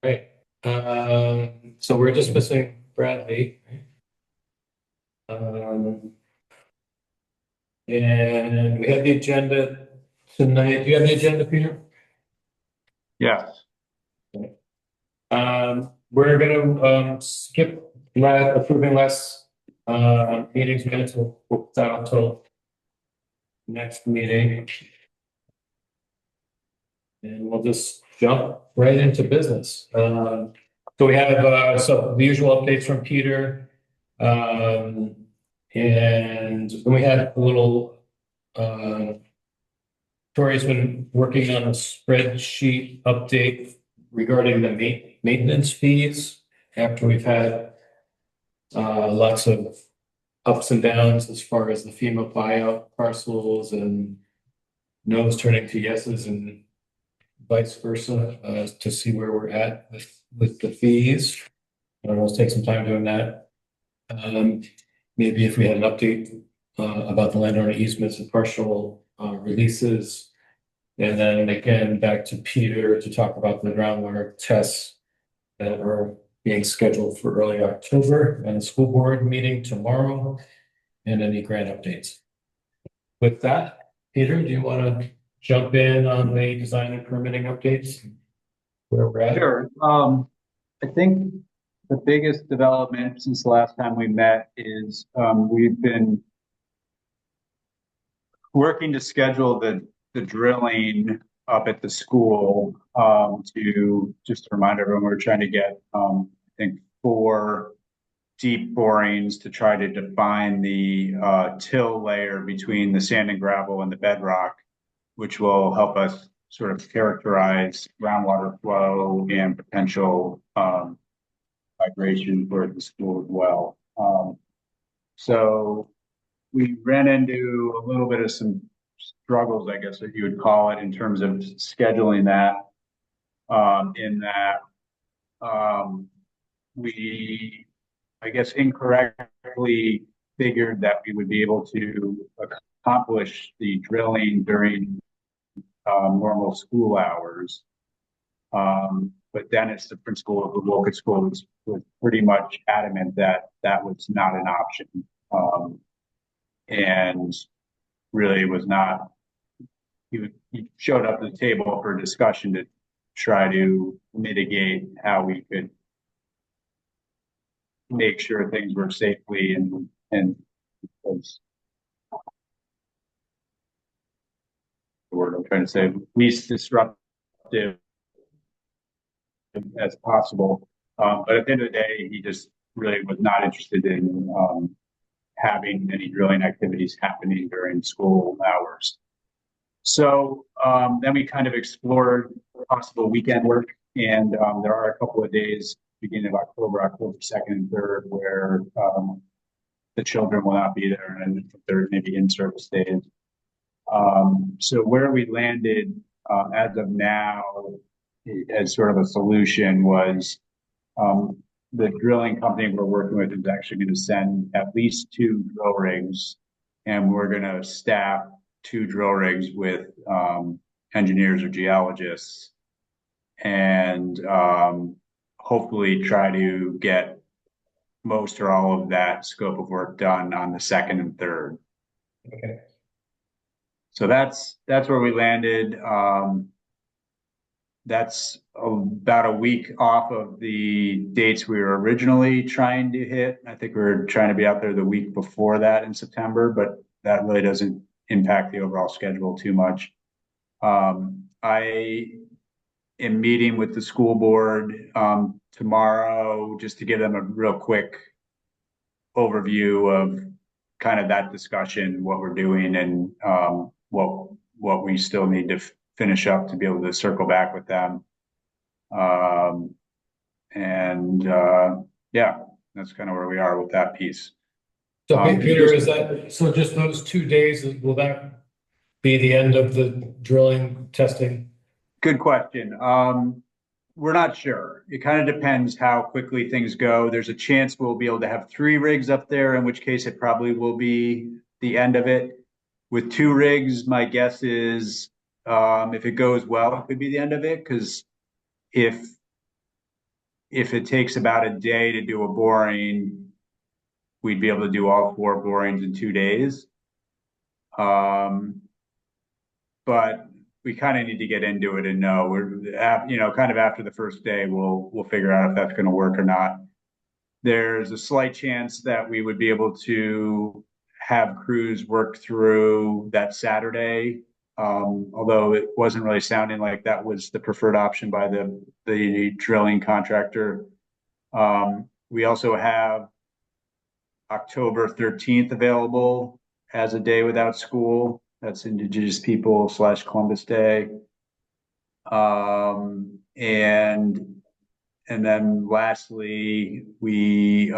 Right. So we're just missing Bradley. Um, and we have the agenda tonight. Do you have the agenda, Peter? Yes. We're gonna skip approving less meetings minutes. We'll put that until next meeting, and we'll just jump right into business. So we have so the usual updates from Peter, um, and then we had a little. Tori's been working on a spreadsheet update regarding the maintenance fees after we've had lots of ups and downs as far as the FEMA buyout parcels and no's turning to yeses and vice versa, to see where we're at with the fees. We'll take some time doing that. Um, Maybe if we had an update about the landowner easements and partial releases. And then again, back to Peter to talk about the groundwater tests that are being scheduled for early October and the school board meeting tomorrow and any grant updates. With that, Peter, do you want to jump in on the design and permitting updates? Where we're at? Sure. I think the biggest development since the last time we met is we've been working to schedule the drilling up at the school to just remind everyone we're trying to get I think 4 deep borings to try to define the till layer between the sand and gravel and the bedrock, which will help us sort of characterize groundwater flow and potential migration for the school as well. So we ran into a little bit of some struggles, I guess, that you would call it, in terms of scheduling that. In that we, I guess, incorrectly figured that we would be able to accomplish the drilling during normal school hours. But Dennis, the principal of the Wolcott school, was pretty much adamant that that was not an option. And really was not, he showed up at the table for discussion to try to mitigate how we could make sure things were safely and was the word I'm trying to say, least disruptive as possible. But at the end of the day, he just really was not interested in having any drilling activities happening during school hours. So then we kind of explored possible weekend work, and there are a couple of days beginning of October, October 2nd and 3rd, where the children will not be there, and there may be in-service days. So where we landed as of now, as sort of a solution, was the drilling company we're working with is actually going to send at least 2 drill rigs, and we're going to staff 2 drill rigs with engineers or geologists, and hopefully try to get most or all of that scope of work done on the 2nd and 3rd. Okay. So that's where we landed. That's about a week off of the dates we were originally trying to hit. I think we were trying to be out there the week before that in September, but that really doesn't impact the overall schedule too much. I am meeting with the school board tomorrow just to give them a real quick overview of kind of that discussion, what we're doing, and what we still need to finish up to be able to circle back with them. Um, and yeah, that's kind of where we are with that piece. So Peter, Just is that, so just those 2 days, will that be the end of the drilling testing? good question. We're not sure. It kind of depends how quickly things go. There's a chance we'll be able to have 3 rigs up there, in which case it probably will be the end of it. With 2 rigs, my guess is if it goes well, it could be the end of it. Because if if it takes about a day to do a boring, we'd be able to do all 4 borings in 2 days. But we kind of need to get into it and know kind of after the first day, we'll figure out if that's going to work or not. There's a slight chance that we would be able to have crews work through that Saturday, although it wasn't really sounding like that was the preferred option by the drilling contractor. We also have October 13th available as a day without school. That's Indigenous People / Columbus Day. And then lastly, we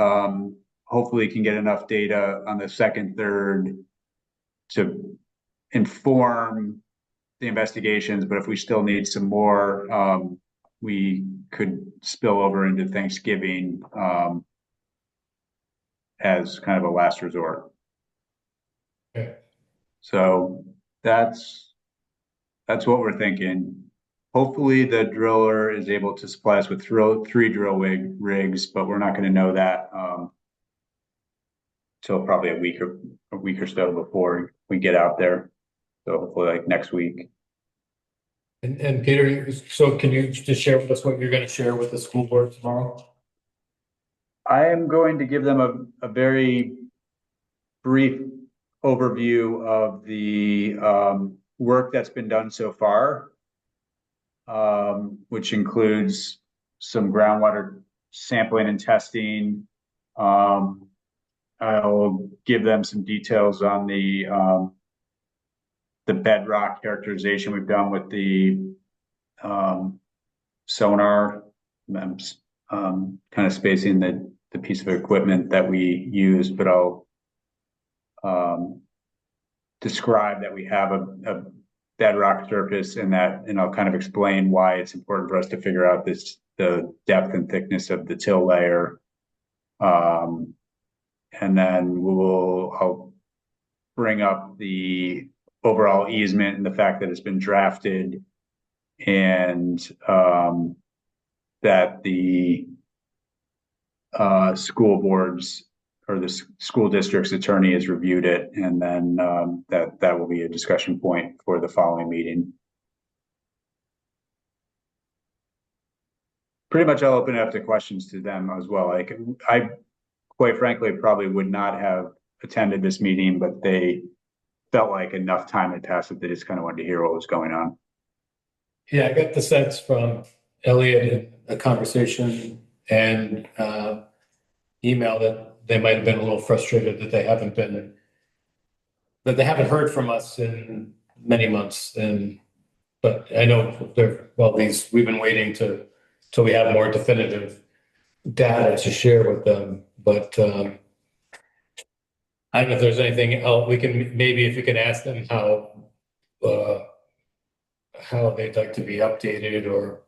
hopefully can get enough data on the second, third to inform the investigations. But if we still need some more, we could spill over into Thanksgiving as kind of a last resort. Okay. So that's what we're thinking. Hopefully the driller is able to supply us with 3 drill rigs, but we're not going to know that till probably a week or so before we get out there. So hopefully like next week. And Peter, so can you just share with us what you're going to share with the school board tomorrow? I am going to give them a very brief overview of the work that's been done so far, which includes some groundwater sampling and testing. I'll give them some details on the bedrock characterization we've done with the sonar. I'm kind of spacing the piece of equipment that we use, but I'll describe that we have a bedrock surface and I'll kind of explain why it's important for us to figure out the depth and thickness of the till layer. And then I'll bring up the overall easement and the fact that it's been drafted and that the school boards or the school district's attorney has reviewed it, and then that will be a discussion point for the following meeting. Pretty much I'll open it up to questions to them as well. Like I quite frankly probably would not have attended this meeting, but they felt like enough time had passed that they just kind of wanted to hear what was going on. Yeah, I got the sense from Elliot in a conversation and email that they might have been a little frustrated that they haven't heard from us in many months. But I know we've been waiting till we have more definitive data to share with them. But I don't know if there's anything else maybe if you can ask them how they'd like to be updated, or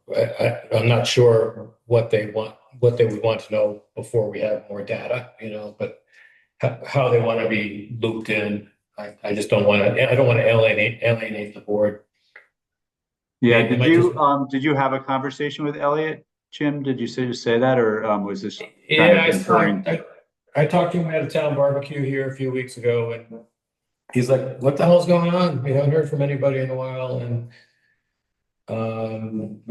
I'm not sure what they would want to know before we have more data, but how they want to be looped in. I just don't want to alienate the board. Yeah. Did you have a conversation with Elliot, Jim? Did you say that, or was this kind of inferring? I talked to him at a town barbecue here a few weeks ago, and he's like, "What the hell's going on? We haven't heard from anybody in a while." And and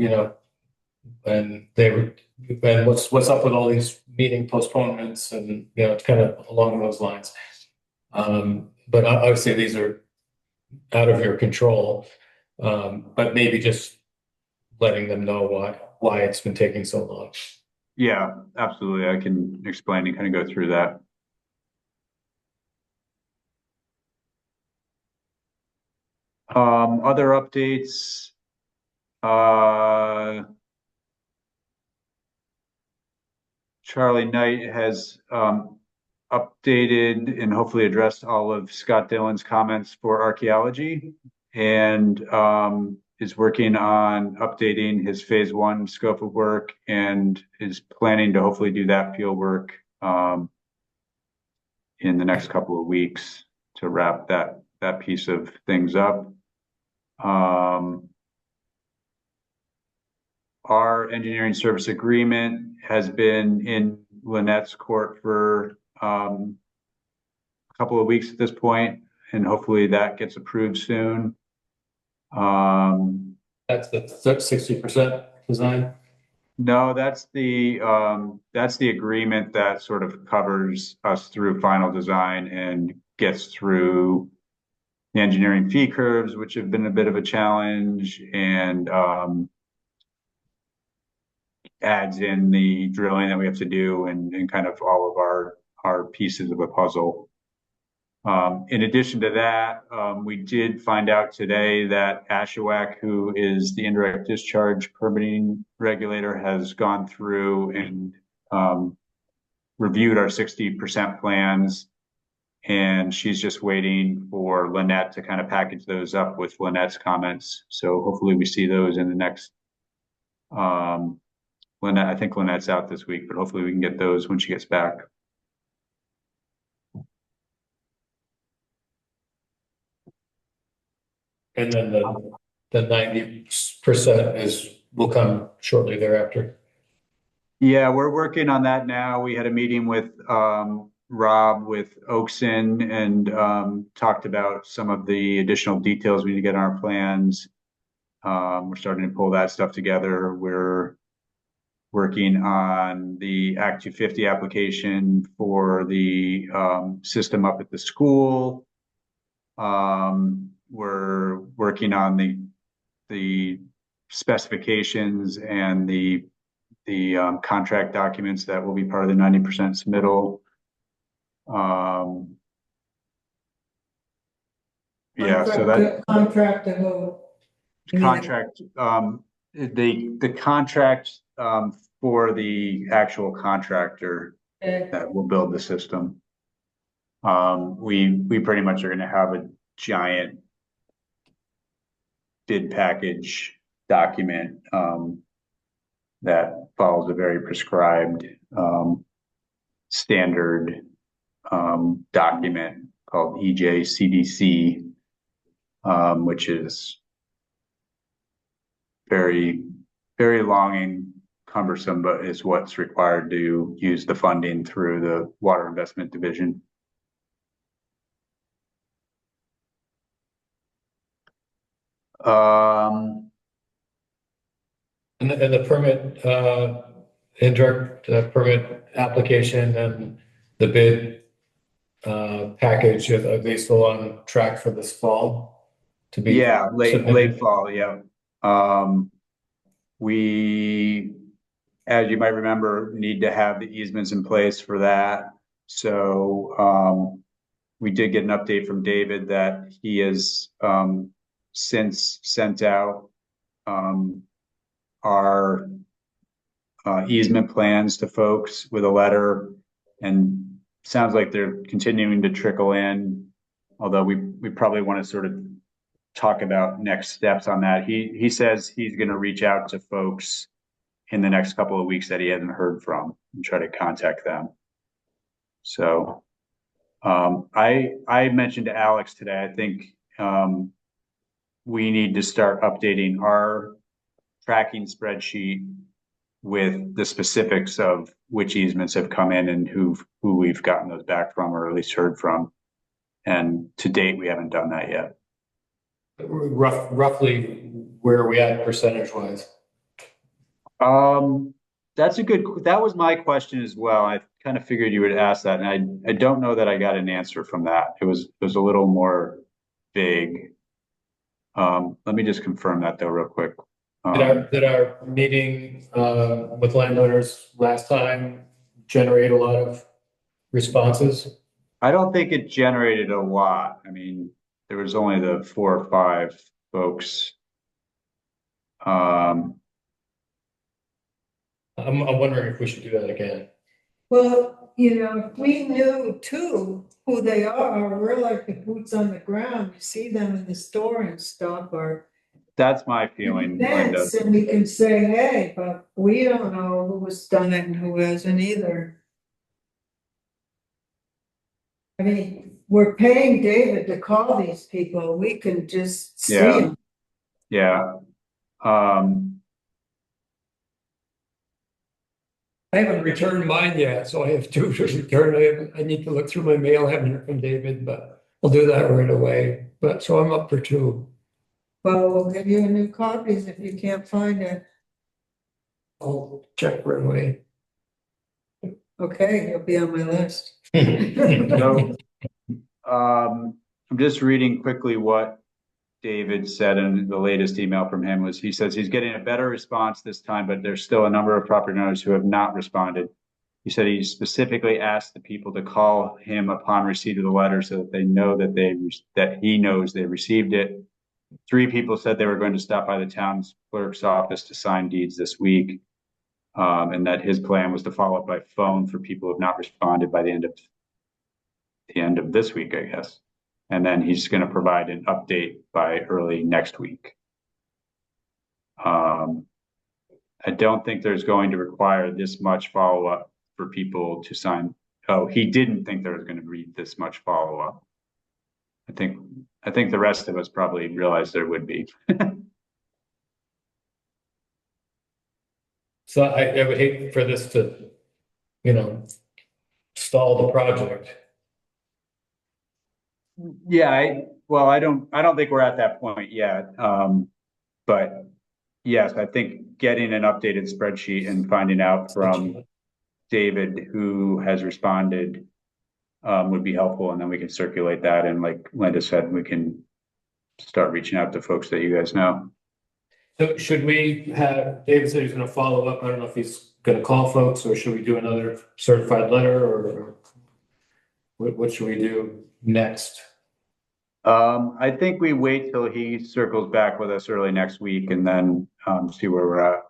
what's up with all these meeting postponements, and it's kind of along those lines. But obviously these are out of your control. But maybe just letting them know why it's been taking so long. Yeah, absolutely. I can explain and kind of go through that. Other updates. Charlie Knight has updated and hopefully addressed all of Scott Dillon's comments for archaeology, and is working on updating his phase 1 scope of work, and is planning to hopefully do that field work in the next couple of weeks to wrap that piece of things up. our engineering service agreement has been in Lynette's court for a couple of weeks at this point, and hopefully that gets approved soon. That's the 60% design. No, that's the agreement that sort of covers us through final design and gets through the engineering fee curves, which have been a bit of a challenge, and adds in the drilling that we have to do and kind of all of our pieces of a puzzle. In addition to that, we did find out today that Ashawak, who is the indirect discharge permitting regulator, has gone through and reviewed our 60% plans. And she's just waiting for Lynette to kind of package those up with Lynette's comments. So hopefully we see those in the next, Lynette, I think Lynette's out this week, but hopefully we can get those when she gets back. And then the 90% will come shortly thereafter. Yeah, we're working on that now. We had a meeting with Rob with Oakson and talked about some of the additional details we need to get on our plans. We're starting to pull that stuff together. We're working on the Act 250 application for the system up at the school. We're working on the specifications and the contract documents that will be part of the 90% submittal. Yeah, so that contract to who? contract, the contract for the actual contractor that will build the system. We pretty much are going to have a giant bid package document that follows a very prescribed standard document called EJCDC, which is very, very long and cumbersome, but is what's required to use the funding through the Water Investment Division. And the permit, indirect permit application and the bid package, are they still on track for this fall to be? Yeah, late submitted? fall. Yeah. We, as you might remember, need to have the easements in place for that. So we did get an update from David that he has since sent out our easement plans to folks with a letter, and sounds like they're continuing to trickle in, although we probably want to sort of talk about next steps on that. He says he's going to reach out to folks in the next couple of weeks that he hasn't heard from and try to contact them. So I mentioned to Alex today, I think we need to start updating our tracking spreadsheet with the specifics of which easements have come in and who we've gotten those back from, or at least heard from. And to date, we haven't done that yet. Roughly where are we at percentage wise? That was my question as well. I kind of figured you would ask that, and I don't know that I got an answer from that. It was a little more vague. Let me just confirm that though real quick. Did our meeting with landowners last time generate a lot of responses? I don't think it generated a lot. I mean, there was only the 4 or 5 folks. I'm wondering if we should do that again. Well, if we knew too who they are, we're like the boots on the ground. You see them in the store and stuff, or that's my feeling, Linda. And we can say, hey, but we don't know who's done it and who hasn't either. I mean, we're paying David to call these people. We can just see them. Yeah. I haven't returned mine yet, so I have two to return. I need to look through my mail. I haven't heard from David, but I'll do that right away. But so I'm up for two. Well, we'll give you new copies if you can't find it. I'll check right away. Okay, you'll be on my list. So, I'm just reading quickly what David said in the latest email from him was he says he's getting a better response this time, but there's still a number of property owners who have not responded. He said he specifically asked the people to call him upon receipt of the letter so that they know that he knows they received it. 3 people said they were going to stop by the town's clerk's office to sign deeds this week, and that his plan was to follow up by phone for people who have not responded by the end of this week, I guess. And then he's going to provide an update by early next week. I don't think there's going to require this much follow-up for people to sign. Oh, he didn't think there was going to be this much follow-up. I think the rest of us probably realized there would be. So I would hate for this to, stall the project. Yeah, I don't think we're at that point yet. But yes, I think getting an updated spreadsheet and finding out from David who has responded would be helpful, and then we can circulate that. And like Linda said, we can start reaching out to folks that you guys know. So should we have, David said he's gonna follow up. I don't know if he's gonna call folks, or should we do another certified letter, or what should we do next? I think we wait till he circles back with us early next week and then see where we're at.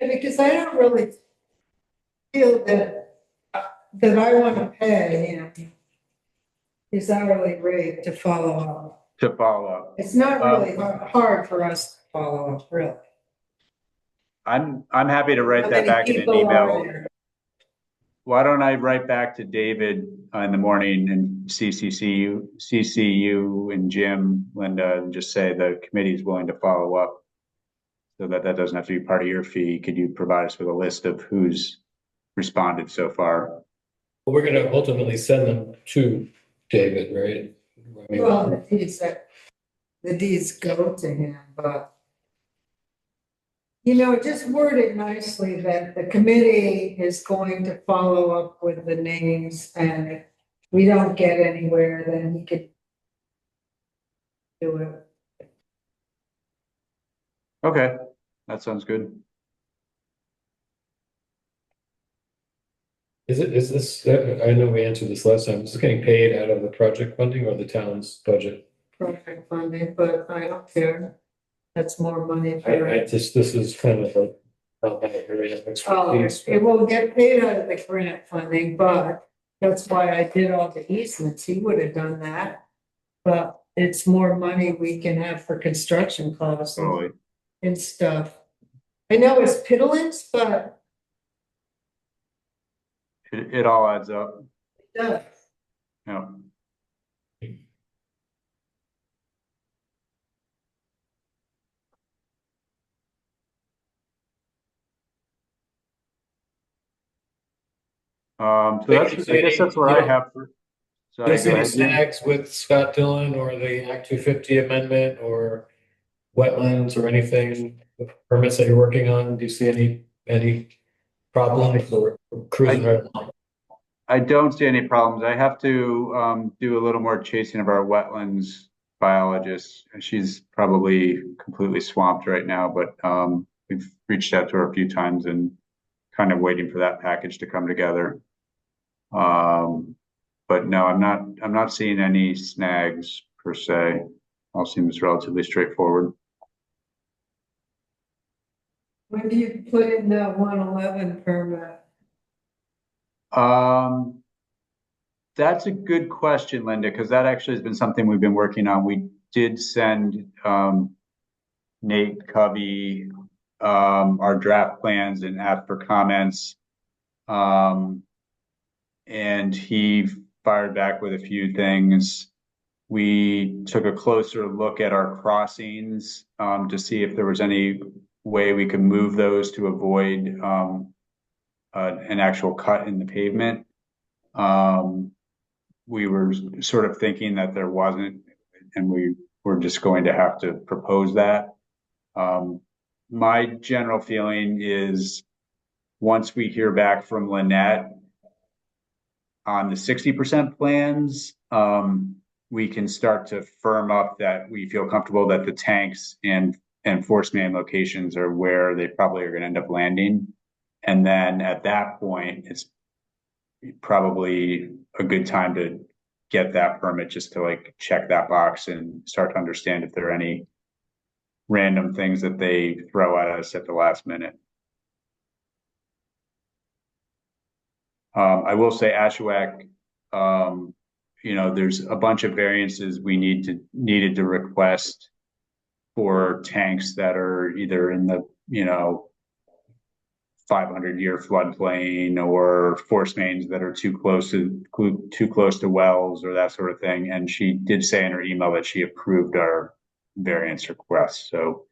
Because I don't really feel that I want to pay him his hourly rate to follow up. It's not really hard for us to follow up, really. I'm happy to write How that many back in an people are email. there? Why don't I write back to David in the morning and CC you and Jim, Linda, and just say the committee is willing to follow up so that doesn't have to be part of your fee. Could you provide us with a list of who's responded so far? Well, we're gonna ultimately send them to David, right? I mean, Well, the deeds go to him, but just word it nicely that the committee is going to follow up with the names, and if we don't get anywhere, then he could do it. Okay, that sounds good. is this, I know we answered this last time, is this getting paid out of the project funding or the town's budget? Project funding, but I don't care. That's more money for. This is kind of a. Oh, it will get paid out of the grant funding, but that's why I did all the easements. He would have done that. But it's more money we can have for construction costs and stuff. I know it's piddlings, but it all adds up. it does. Yeah. So I guess that's what I have for. Do you see any snags with Scott Dillon or the Act 250 amendment or wetlands or anything, the permits that you're working on? Do you see any problems or cruising right along? I don't see any problems. I have to do a little more chasing of our wetlands biologist. She's probably completely swamped right now, but we've reached out to her a few times and kind of waiting for that package to come together. But no, I'm not seeing any snags per se. All seems relatively straightforward. When do you put in the 111 permit? That's a good question, Linda, because that actually has been something we've been working on. We did send Nate Covey our draft plans and asked for comments. And he fired back with a few things. We took a closer look at our crossings to see if there was any way we could move those to avoid an actual cut in the pavement. We were sort of thinking that there wasn't, and we were just going to have to propose that. My general feeling is once we hear back from Lynette on the 60% plans, we can start to firm up that we feel comfortable that the tanks and force main locations are where they probably are going to end up landing. And then at that point, it's probably a good time to get that permit just to like check that box and start to understand if there are any random things that they throw at us at the last minute. I will say Ashwack, there's a bunch of variances we needed to request for tanks that are either in the 500-year floodplain or force mains that are too close to wells or that sort of thing. And she did say in her email that she approved our variance request. So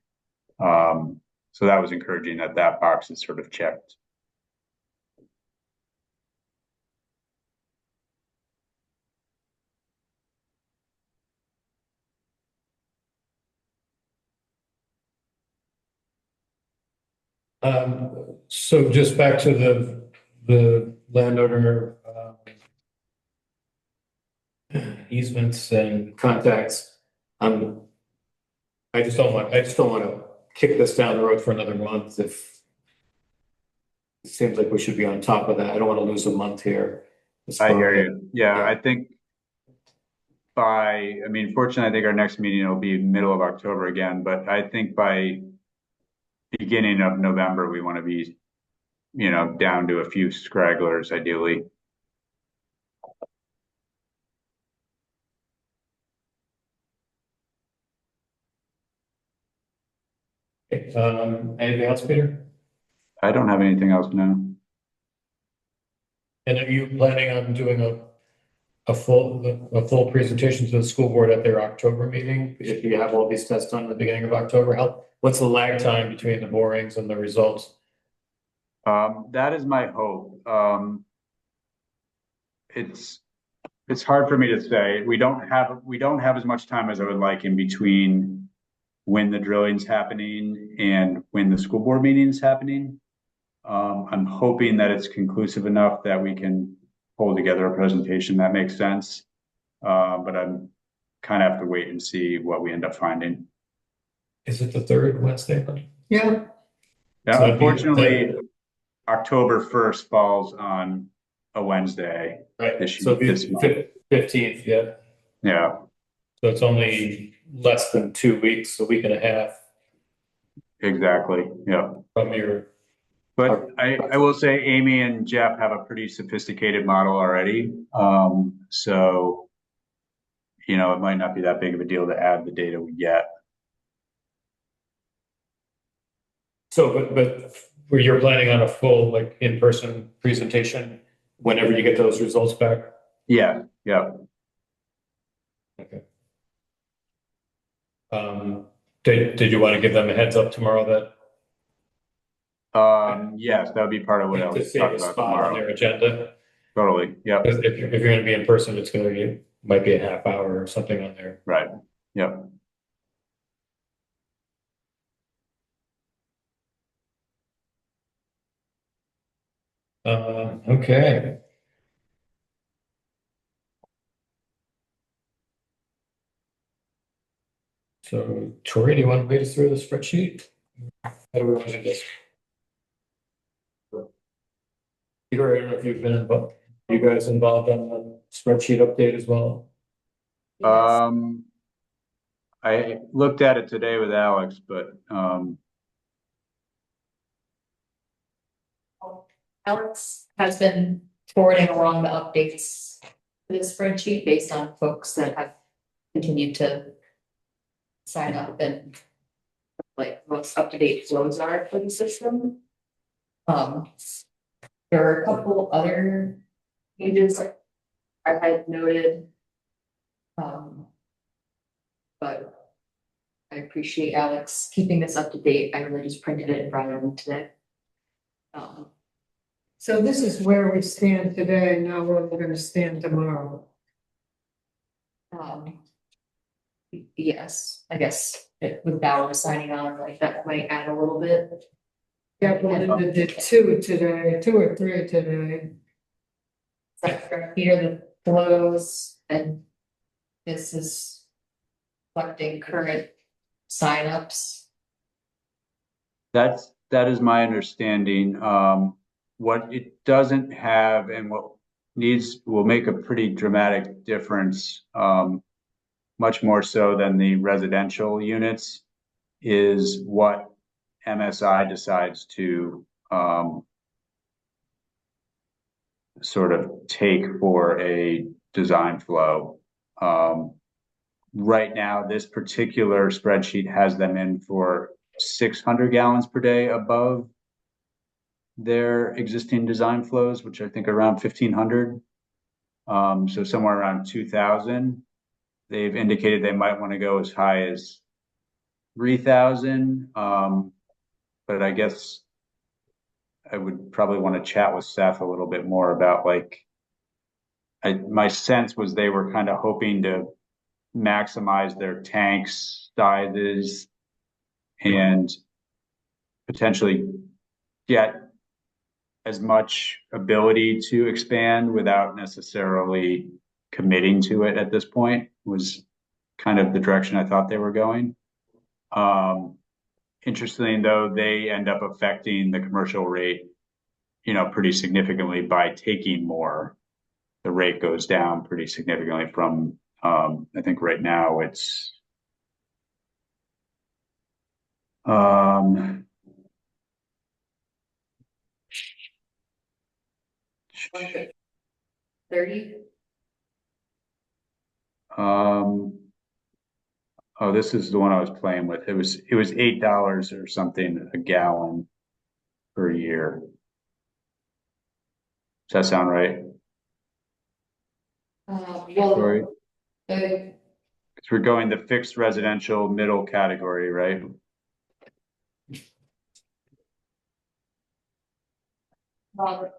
that was encouraging that box is sort of checked. So just back to the landowner easements and contacts. I just don't want to kick this down the road for another month if it seems like we should be on top of that. I don't want to lose a month here. I hear you. Yeah, I think fortunately, I think our next meeting will be middle of October again, but I think by beginning of November, we want to be, down to a few scragglers, ideally. Anything else, Peter? I don't have anything else now. And are you planning on doing a full presentation to the school board at their October meeting? If you have all these tests done at the beginning of October, what's the lag time between the borings and the results? That is my hope. It's hard for me to say. We don't have as much time as I would like in between when the drilling's happening and when the school board meeting is happening. I'm hoping that it's conclusive enough that we can pull together a presentation that makes sense. But I'm kind of have to wait and see what we end up finding. Is it the third Wednesday? Yeah. Yeah, So unfortunately, October 1st falls on a Wednesday. Right. This So month. 15th, yeah. Yeah. So it's only less than 2 weeks, a week and a half Exactly. Yeah. from your. But I will say Amy and Jeff have a pretty sophisticated model already. So, it might not be that big of a deal to add the data we get. So, but where you're planning on a full in-person presentation whenever you get those results back? Yeah. Yeah. Okay. Did you want to give them a heads up tomorrow that? Yes, that would be part of what I To was save talking a about spot on tomorrow. their agenda? Totally. Yeah. If you're going to be in person, it's going to be, might be a half hour or something on there. Right. Yeah. Okay. So Tori, do you want to lead us through the spreadsheet? How do we want to do this? Peter, I don't know if you've been involved, you guys involved on the spreadsheet update as well? I looked at it today with Alex, but Alex has been forwarding along the updates to the spreadsheet based on folks that have continued to sign up and most up-to-date flows are for the system. There are a couple other pages I had noted. But I appreciate Alex keeping this up to date. I really just printed it and brought it in today. So this is where we stand today, now where we're gonna stand tomorrow. Um. Yes, I guess with Bauer signing on, like that might add a little bit. Yeah, Belinda did two today, 2 or 3 today. So here the flows and this is reflecting current signups. That is my understanding. What it doesn't have and what will make a pretty dramatic difference, much more so than the residential units, is what MSI decides to sort of take for a design flow. Right now, this particular spreadsheet has them in for 600 gallons per day above their existing design flows, which I think are around 1,500. So somewhere around 2,000. They've indicated they might want to go as high as 3,000. But I guess I would probably want to chat with Seth a little bit more about my sense was they were kind of hoping to maximize their tanks sizes and potentially get as much ability to expand without necessarily committing to it at this point, was kind of the direction I thought they were going. Interestingly, though, they end up affecting the commercial rate, pretty significantly by taking more. The rate goes down pretty significantly from, I think right now it's, 30. Oh, this is the one I was playing with. It was $8 or something a gallon per year. Does that sound right? Sorry. Well, Because we're going the fixed residential middle category, right? well,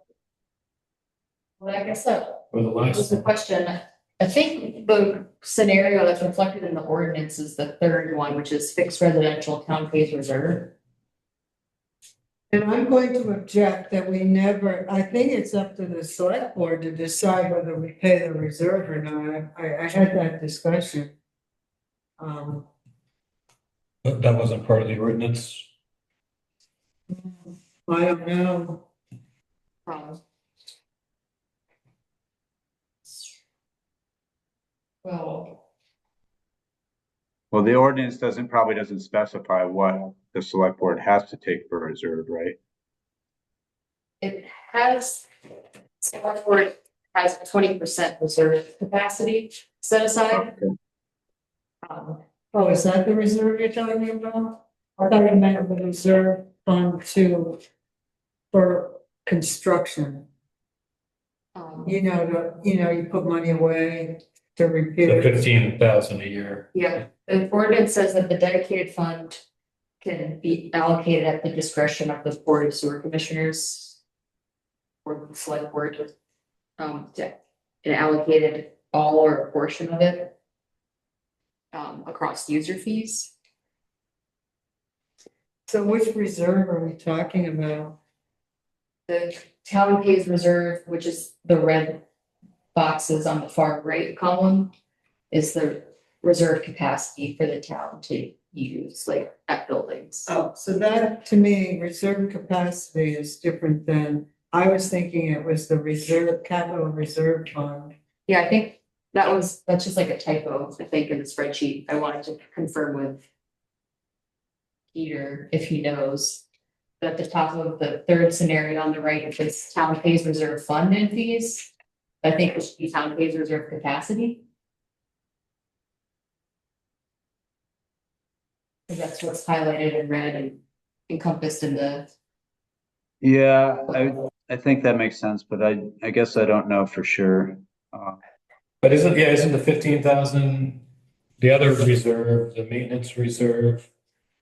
I guess that For the was last, the question. I think the scenario that's reflected in the ordinance is the third one, which is fixed residential town pays reserve. And I'm going to object that we never, I think it's up to the select board to decide whether we pay the reserve or not. I had that discussion. that wasn't part of the ordinance. I don't know. Um, Well, Well, the ordinance probably doesn't specify what the select board has to take for reserve, right? it has, select board has 20% reserve capacity set aside. Oh, is that the reserve you're talking about? I thought you meant the reserve fund for construction. You put money away to The repair. 15,000 a year. Yeah, the ordinance says that the dedicated fund can be allocated at the discretion of the board of sewer commissioners. Or the select board, it allocated all or a portion of it. Across user fees. So which reserve are we talking about? The town pays reserve, which is the red boxes on the far right column, is the reserve capacity for the town to use, like at buildings. Oh, so that to me, reserve capacity is different than, I was thinking it was the reserve, capital reserve fund. Yeah, I think that's just like a typo, I think, in the spreadsheet. I wanted to confirm with Peter if he knows. At the top of the third scenario on the right, if it's town pays reserve fund and fees, I think it should be town pays reserve capacity. That's what's highlighted in red and encompassed in the. Yeah, I think that makes sense, but I guess I don't know for sure. But isn't the 15,000, the other reserve, the maintenance reserve,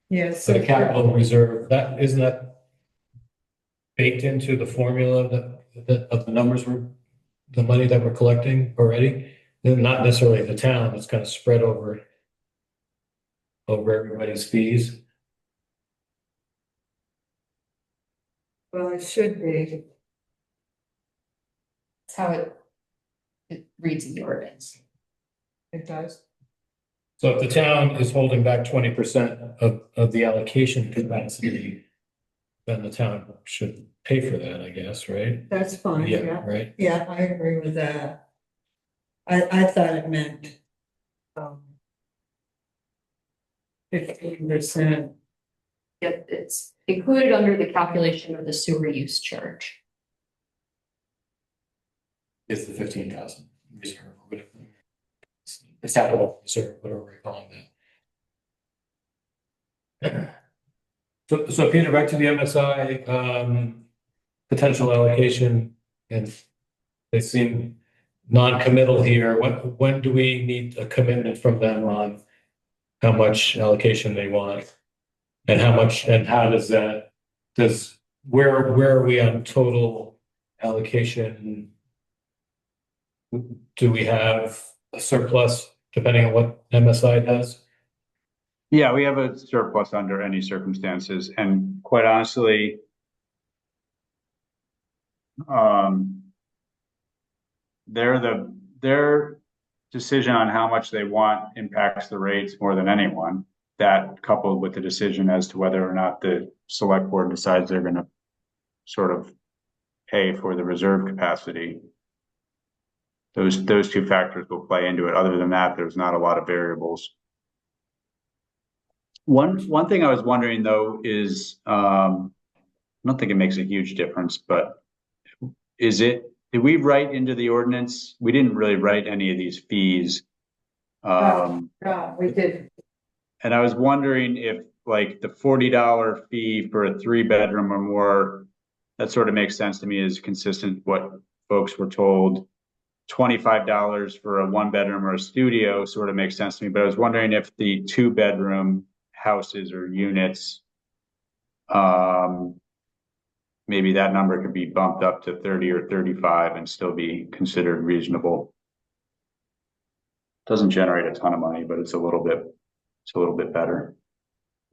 Yes. the capital reserve, isn't that baked into the formula of the numbers the money that we're collecting already? And not necessarily the town, it's kind of spread over everybody's fees. Well, it should be. That's how it reads in the ordinance. It does. So if the town is holding back 20% of the allocation capacity, then the town should pay for that, I guess, right? That's fine, Yeah, yeah. right. Yeah, I agree with that. I thought it meant. 15%. Yep, it's included under the calculation of the sewer use charge. Is the 15,000 reserve, or whatever. It's capital reserve, whatever we're calling that. So Peter, back to the MSI, potential allocation, and they seem non-committal here. When do we need a commitment from them on how much allocation they want? And how much, and how does that, where are we on total allocation? Do we have a surplus depending on what MSI does? Yeah, we have a surplus under any circumstances, and quite honestly, their decision on how much they want impacts the rates more than anyone. That coupled with the decision as to whether or not the select board decides they're going to sort of pay for the reserve capacity. Those two factors will play into it. Other than that, there's not a lot of variables. One thing I was wondering though is, I don't think it makes a huge difference, but did we write into the ordinance? We didn't really write any of these fees. No, we didn't. And I was wondering if like the $40 fee for a 3-bedroom or more, that sort of makes sense to me, is consistent with what folks were told. $25 for a 1-bedroom or a studio sort of makes sense to me, but I was wondering if the 2-bedroom houses or units, maybe that number could be bumped up to 30 or 35 and still be considered reasonable. Doesn't generate a ton of money, but it's a little bit better.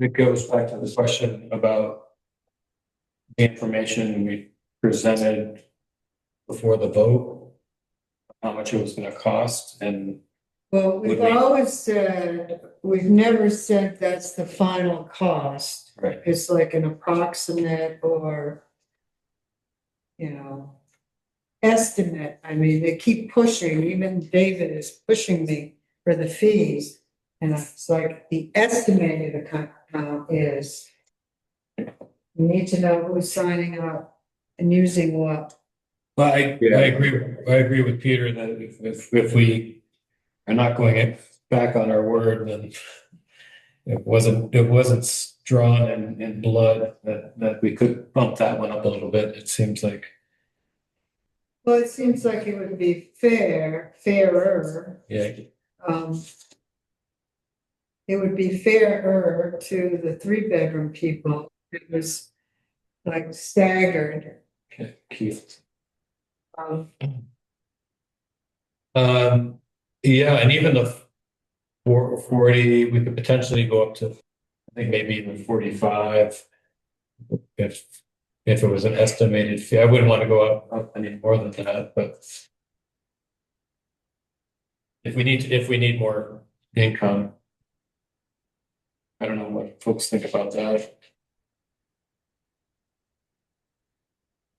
It goes back to the question about the information we presented before the vote, how much it was going to cost, and Well, we've always said, we've never said that's the final cost. right. It's like an approximate or, estimate. I mean, they keep pushing, even David is pushing me for the fees. And it's like the estimated account is, you need to know who's signing up and using what. Well, I agree with Peter that if we are not going back on our word, then it wasn't drawn in blood that we could bump that one up a little bit. It seems like. Well, it seems like it would be fairer. Yeah. It would be fairer to the 3-bedroom people. It was like staggered. Okay, Keith. Um, Yeah, and even the 40, we could potentially go up to, I think maybe even 45. If it was an estimated fee, I wouldn't want to go up any more than that, but if we need more income, I don't know what folks think about that.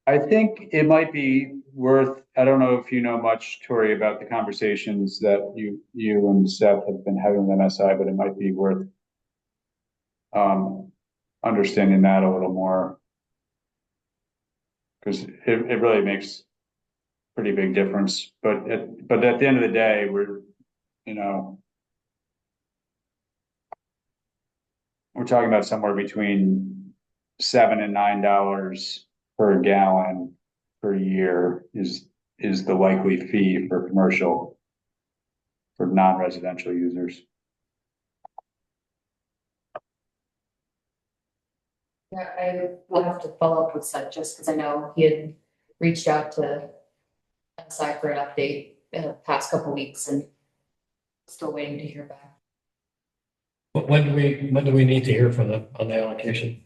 I think it might be worth, I don't know if you know much, Tori, about the conversations that you and Sept have been having with MSI, but it might be worth understanding that a little more. Because it really makes pretty big difference. But at the end of the day, we're talking about somewhere between $7 and $9 per gallon per year is the likely fee for commercial, for non-residential users. Yeah, I will have to follow up with Sept just because I know he had reached out to MSI for an update in the past couple weeks and still waiting to hear back. But when do we need to hear from them on the allocation?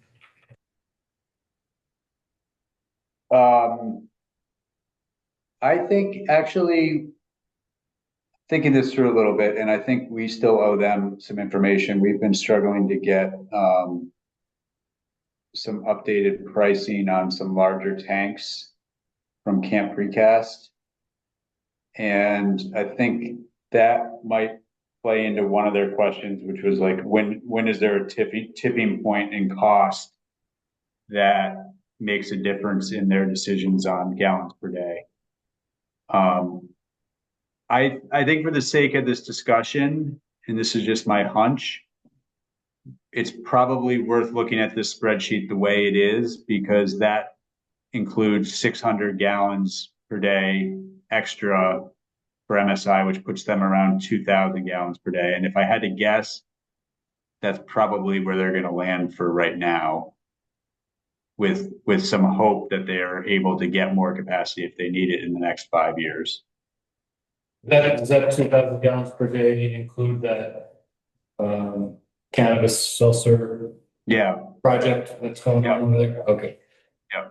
I think actually thinking this through a little bit, and I think we still owe them some information. We've been struggling to get some updated pricing on some larger tanks from Camp Precast. And I think that might play into one of their questions, which was like, when is there a tipping point in cost that makes a difference in their decisions on gallons per day? I think for the sake of this discussion, and this is just my hunch, it's probably worth looking at this spreadsheet the way it is, because that includes 600 gallons per day extra for MSI, which puts them around 2,000 gallons per day. And if I had to guess, that's probably where they're going to land for right now, with some hope that they are able to get more capacity if they need it in the next 5 years. Does that 2,000 gallons per day include that cannabis seltzer Yeah, project that's going on over there? Okay. yeah.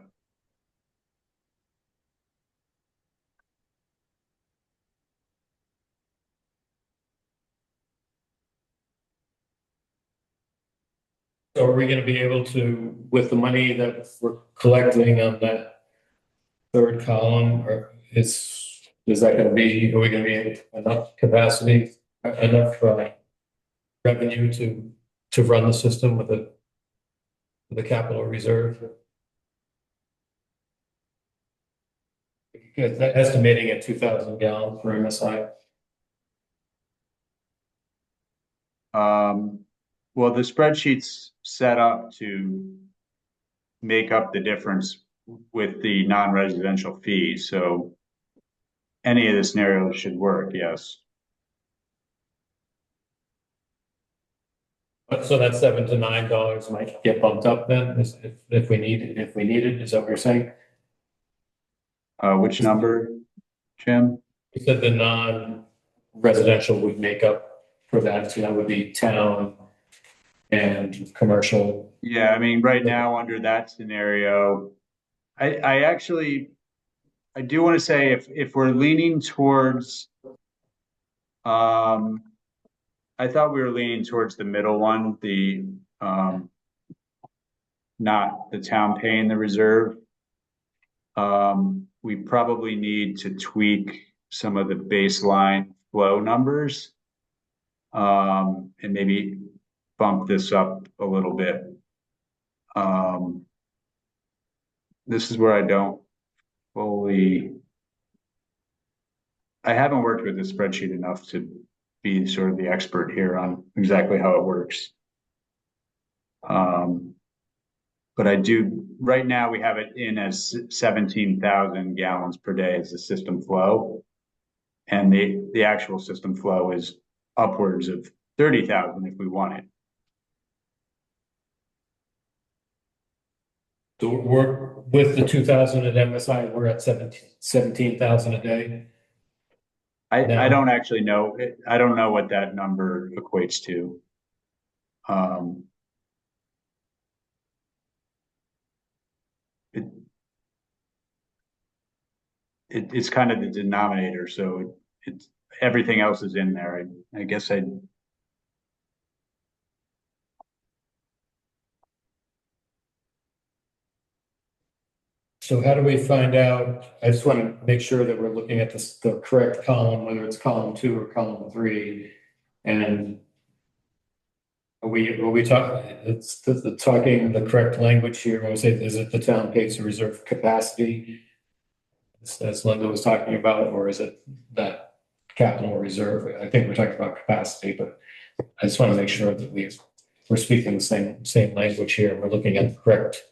So are we going to be able to, with the money that we're collecting on that third column, or is that going to be, are we going to be enough capacity, enough revenue to run the system with the capital reserve? Because that estimating at 2,000 gallons for MSI. Well, the spreadsheet's set up to make up the difference with the non-residential fees, so any of the scenarios should work, yes. So that $7 to $9 might get bumped up then, if we need it, is that what you're saying? Which number, Jim? You said the non-residential would make up for that, so that would be town and commercial. Yeah, I mean, right now, under that scenario, I actually, I do want to say if we're leaning towards, I thought we were leaning towards the middle one, the, not the town paying the reserve. We probably need to tweak some of the baseline flow numbers, and maybe bump this up a little bit. This is where I don't fully, I haven't worked with this spreadsheet enough to be sort of the expert here on exactly how it works. But I do, right now we have it in as 17,000 gallons per day as the system flow. And the actual system flow is upwards of 30,000 if we want it. So we're with the 2,000 at MSI, we're at 17,000 a day. I don't actually know. I don't know what that number equates to. It's kind of the denominator, so it's everything else is in there. I guess I. So how do we find out? I just want to make sure that we're looking at the correct column, whether it's column 2 or column 3. And are we talking, it's talking the correct language here? When we say, is it the town pays the reserve capacity, as Linda was talking about, or is it that capital reserve? I think we're talking about capacity, but I just want to make sure that we're speaking the same language here. We're looking at the correct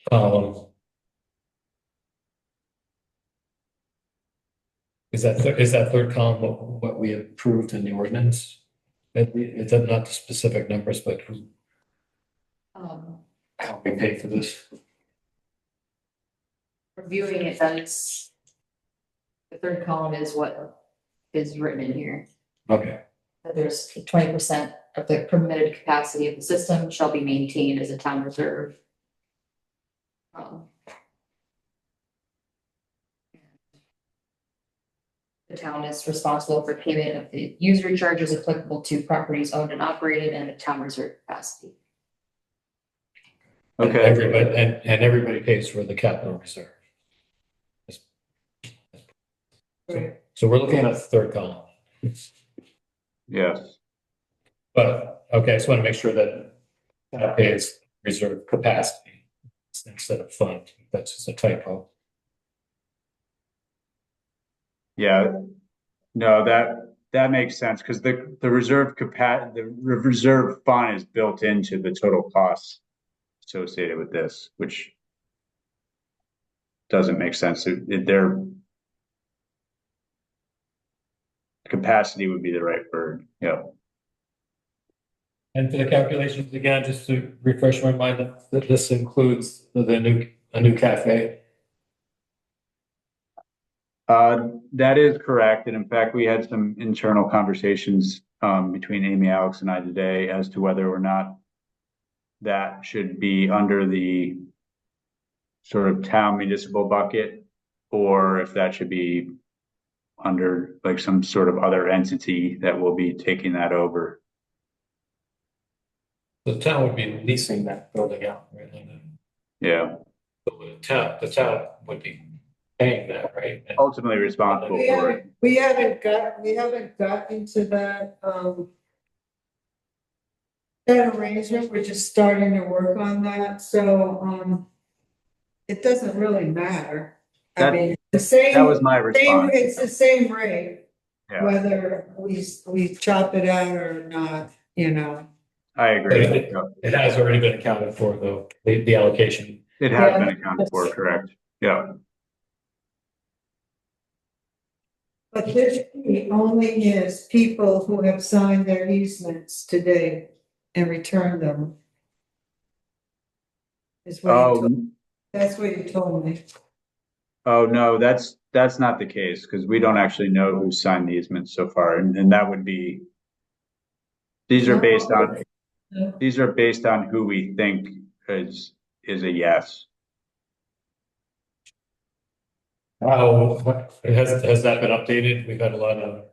column. Is that third column what we approved in the ordinance? It's not the specific numbers, but how we pay for this. Reviewing it, that's. The third column is what is written in here, Okay. that there's 20% of the permitted capacity of the system shall be maintained as a town reserve. The town is responsible for payment of the user charges applicable to properties owned and operated and the town reserve capacity. Okay. And everybody pays for the capital reserve. So we're looking at the third column, Yes. but, okay, I just want to make sure that that pays reserve capacity instead of fund. That's just a typo. Yeah. No, that makes sense because the reserve fund is built into the total costs associated with this, which doesn't make sense. Their capacity would be the right word. Yeah. And for the calculations again, just to refresh my mind, that this includes a new cafe. That is correct. And in fact, we had some internal conversations between Amy, Alex, and I today as to whether or not that should be under the sort of town municipal bucket, or if that should be under like some sort of other entity that will be taking that over. The town would be leasing that building out, right? Yeah. The town would be paying that, right? And Ultimately responsible for it. We haven't got into that, that arrangement. We're just starting to work on that, so, it doesn't really matter. I That- mean, the same. That was my response. It's the same rate, Yeah, whether we chop it out or not, you know. I agree. It has already been accounted for, though, the allocation. It has Yeah. been accounted for, correct? Yeah. But this fee only is people who have signed their easements today and returned them. Is what he told, that's what he told me. Oh, no, that's not the case because we don't actually know who signed the easement so far. And that would be, these are based on who we think is a yes. Has that been updated? We've had a lot of,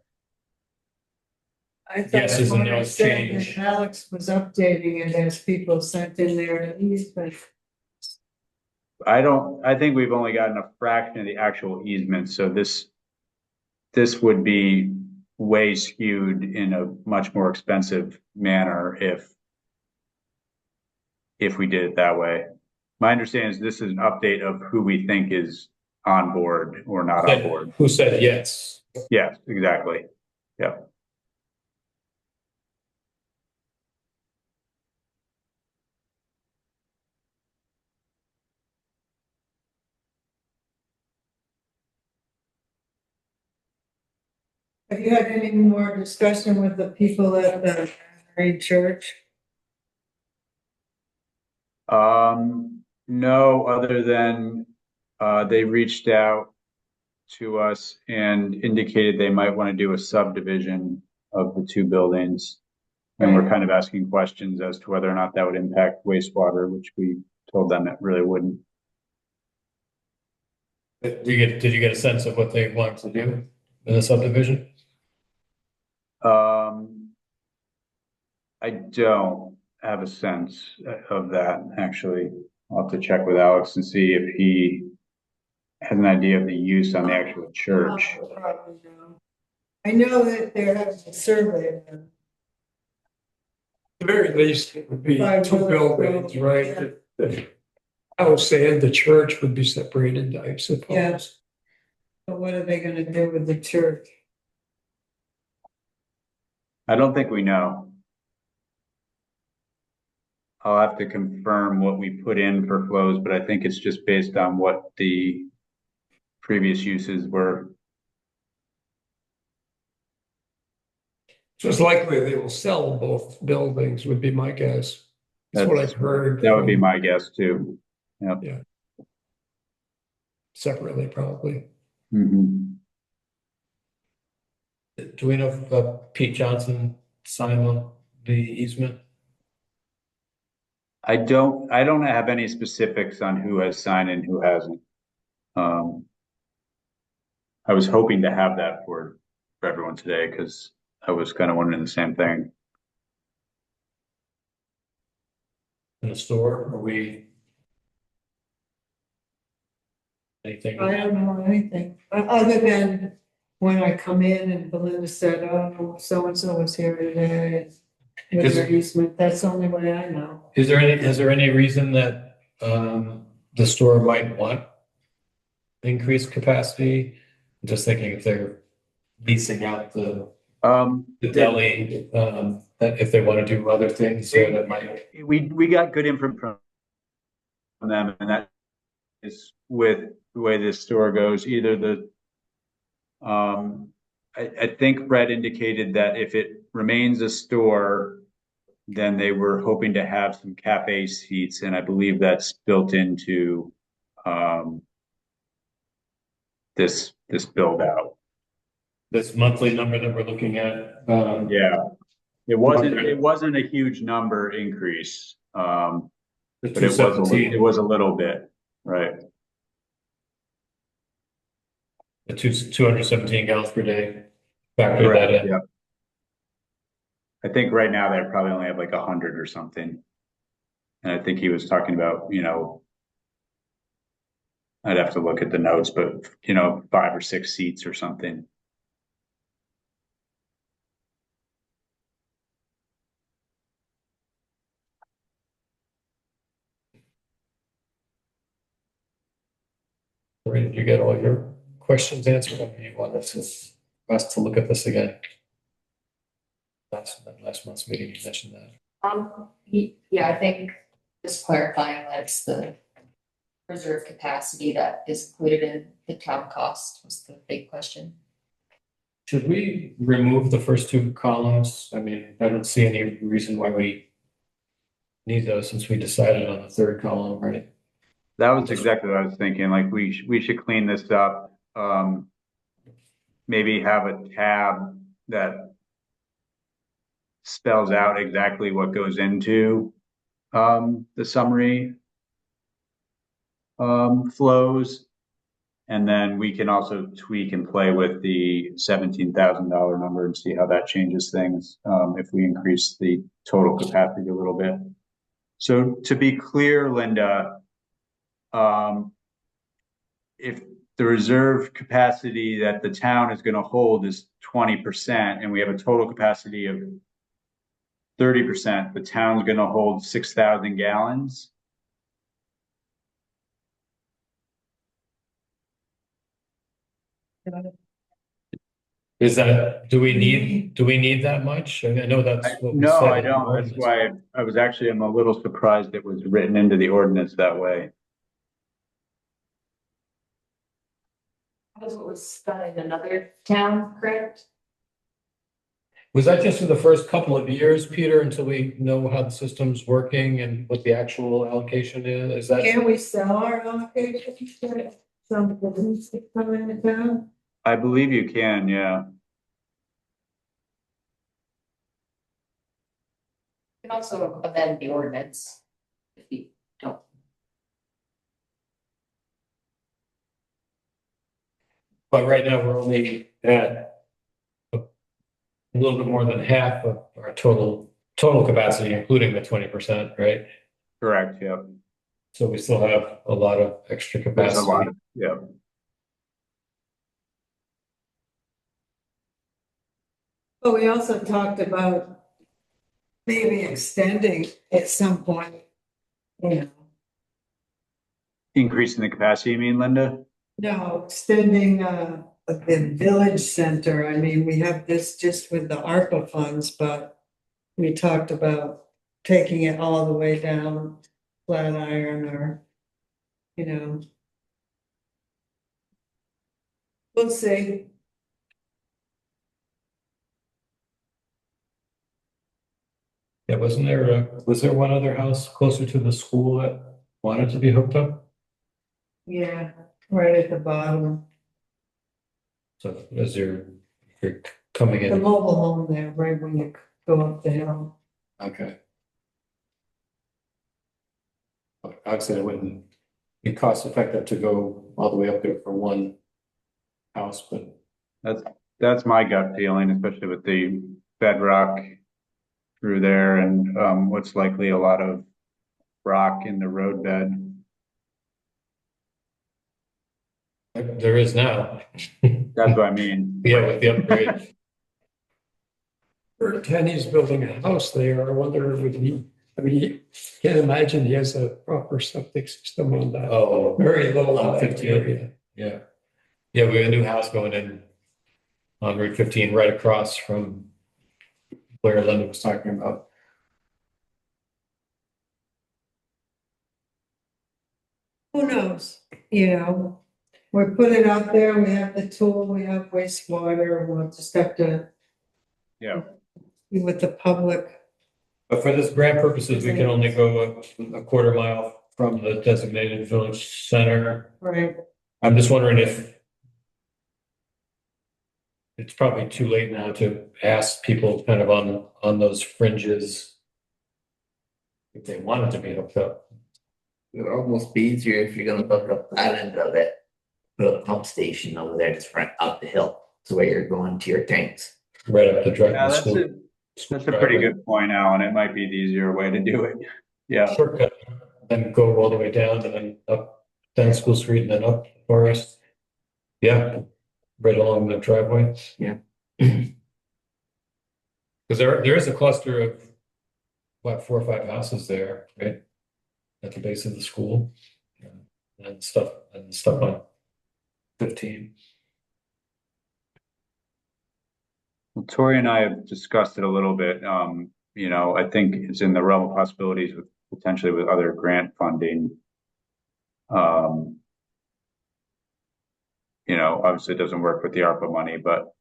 I thought Yeses and Mona nos said change. that Alex was updating it as people sent in their easement. I think we've only gotten a fraction of the actual easement, so this would be way skewed in a much more expensive manner if we did it that way. My understanding is this is an update of who we think is on board or not on board. who said yes? Yes, exactly. Yeah. Have you had any more discussion with the people at the Mary Church? No, other than they reached out to us and indicated they might want to do a subdivision of the two buildings. And we're kind of asking questions as to whether or not that would impact wastewater, which we told them it really wouldn't. Did you get a sense of what they want to do in the subdivision? I don't have a sense of that, actually. I'll have to check with Alex and see if he has an idea of the use on the actual church. I know that they're having a survey. At the very least, it would be two buildings, right? The house and the church would be separated, I suppose. Yeah. But what are they gonna do with the church? I don't think we know. I'll have to confirm what we put in for flows, but I think it's just based on what the previous uses were. So it's likely they will sell both buildings would be my guess. That's what I've heard. That would be from- my guess too. Separately, probably. Mhm. Do we know if Pete Johnson signed the easement? I don't have any specifics on who has signed and who hasn't. I was hoping to have that for everyone today because I was kind of wondering the same thing. In the store, are we? Anything? I don't know anything, other than when I come in and Belinda said, oh, so-and-so was here today. With Is their it- easement, that's the only way I know. Is there any reason that the store might want increased capacity? I'm just thinking if they're leasing out the deli, that if they want to do other things, so that might. We got good info from them, and that is with the way this store goes. Either I think Brett indicated that if it remains a store, then they were hoping to have some cafe seats, and I believe that's built into this build out. This monthly number that we're looking at. Yeah, it wasn't a huge number increase, The but it 217, was a little bit, right? the 217 gallons per day. Factor that Correct, in. yeah. I think right now they probably only have like 100 or something. And I think he was talking about, I'd have to look at the notes, but 5 or 6 seats or something. Maureen, did you get all your questions answered? Or do you want us to look at this again? Last month's meeting, you mentioned that. Yeah, I think just clarifying that it's the reserve capacity that is included in the town cost was the big question. Should we remove the first 2 columns? I mean, I don't see any reason why we need those since we decided on the 3rd column, right? That was exactly what I was thinking. Like we should clean this up. Maybe have a tab that spells out exactly what goes into the summary flows. And then we can also tweak and play with the $17,000 number and see how that changes things if we increase the total capacity a little bit. So to be clear, Linda, if the reserve capacity that the town is going to hold is 20%, and we have a total capacity of 30%, the town's going to hold 6,000 gallons. Do we need that much? I know that's what we No, said I in the don't. That's ordinance. why I'm a little surprised it was written into the ordinance that way. That's what was done in another town, correct? Was that just for the first couple of years, Peter, until we know how the system's working and what the actual allocation is? Is that? Can we sell our allocation to some business that come in town? I believe you can, yeah. You can also amend the ordinance if you don't. But right now, we're only at a little bit more than half of our total capacity, including the 20%, right? Correct, yeah. So we still have a lot of extra There's a lot capacity. of, yeah. But we also talked about maybe extending at some point, you know. Increasing the capacity, you mean, Linda? No, extending the village center. I mean, we have this just with the ARPA funds, but we talked about taking it all the way down Flatiron or, you know. We'll see. Yeah, was there one other house closer to the school that wanted to be hooked up? Yeah, right at the bottom, So as you're coming the in, mobile home there, right when you go up the hill. okay. But obviously, it wouldn't be cost effective to go all the way up there for one house, but That's my gut feeling, especially with the bedrock through there and what's likely a lot of rock in the roadbed. there is now. That's what I mean. Yeah, with the upgrade. Kenny's building a house there. I wonder would he, I mean, you can't imagine he has a proper septic system on that Oh, very low on lying 15. area. yeah. Yeah, we have a new house going in on Route 15, right across from where Linda was talking about. Who knows, we put it out there, we have the tool, we have wastewater, we'll just have to Yeah. be with the public. But for this grant purposes, we can only go a quarter mile from the designated village center. Right, I'm just wondering if it's probably too late now to ask people kind of on those fringes if they wanted to be hooked up. It would almost be easier if you're gonna hook up that end of it, put a pump station over there just right up the hill. It's the way you're going to your tanks. Right up the drive. Yeah, the school that's a pretty driveway. good point, Alan. It might be the easier way to do it. Yeah. Shortcut, then go all the way down and then up down School Street and then up Forest. Yeah, right along the driveway. Yeah. Because there is a cluster of what, 4 or 5 houses there, right? At the base of the school. And stuff on 15. Well, Tori and I have discussed it a little bit. I think it's in the realm of possibilities with potentially with other grant funding. Obviously it doesn't work with the ARPA money, but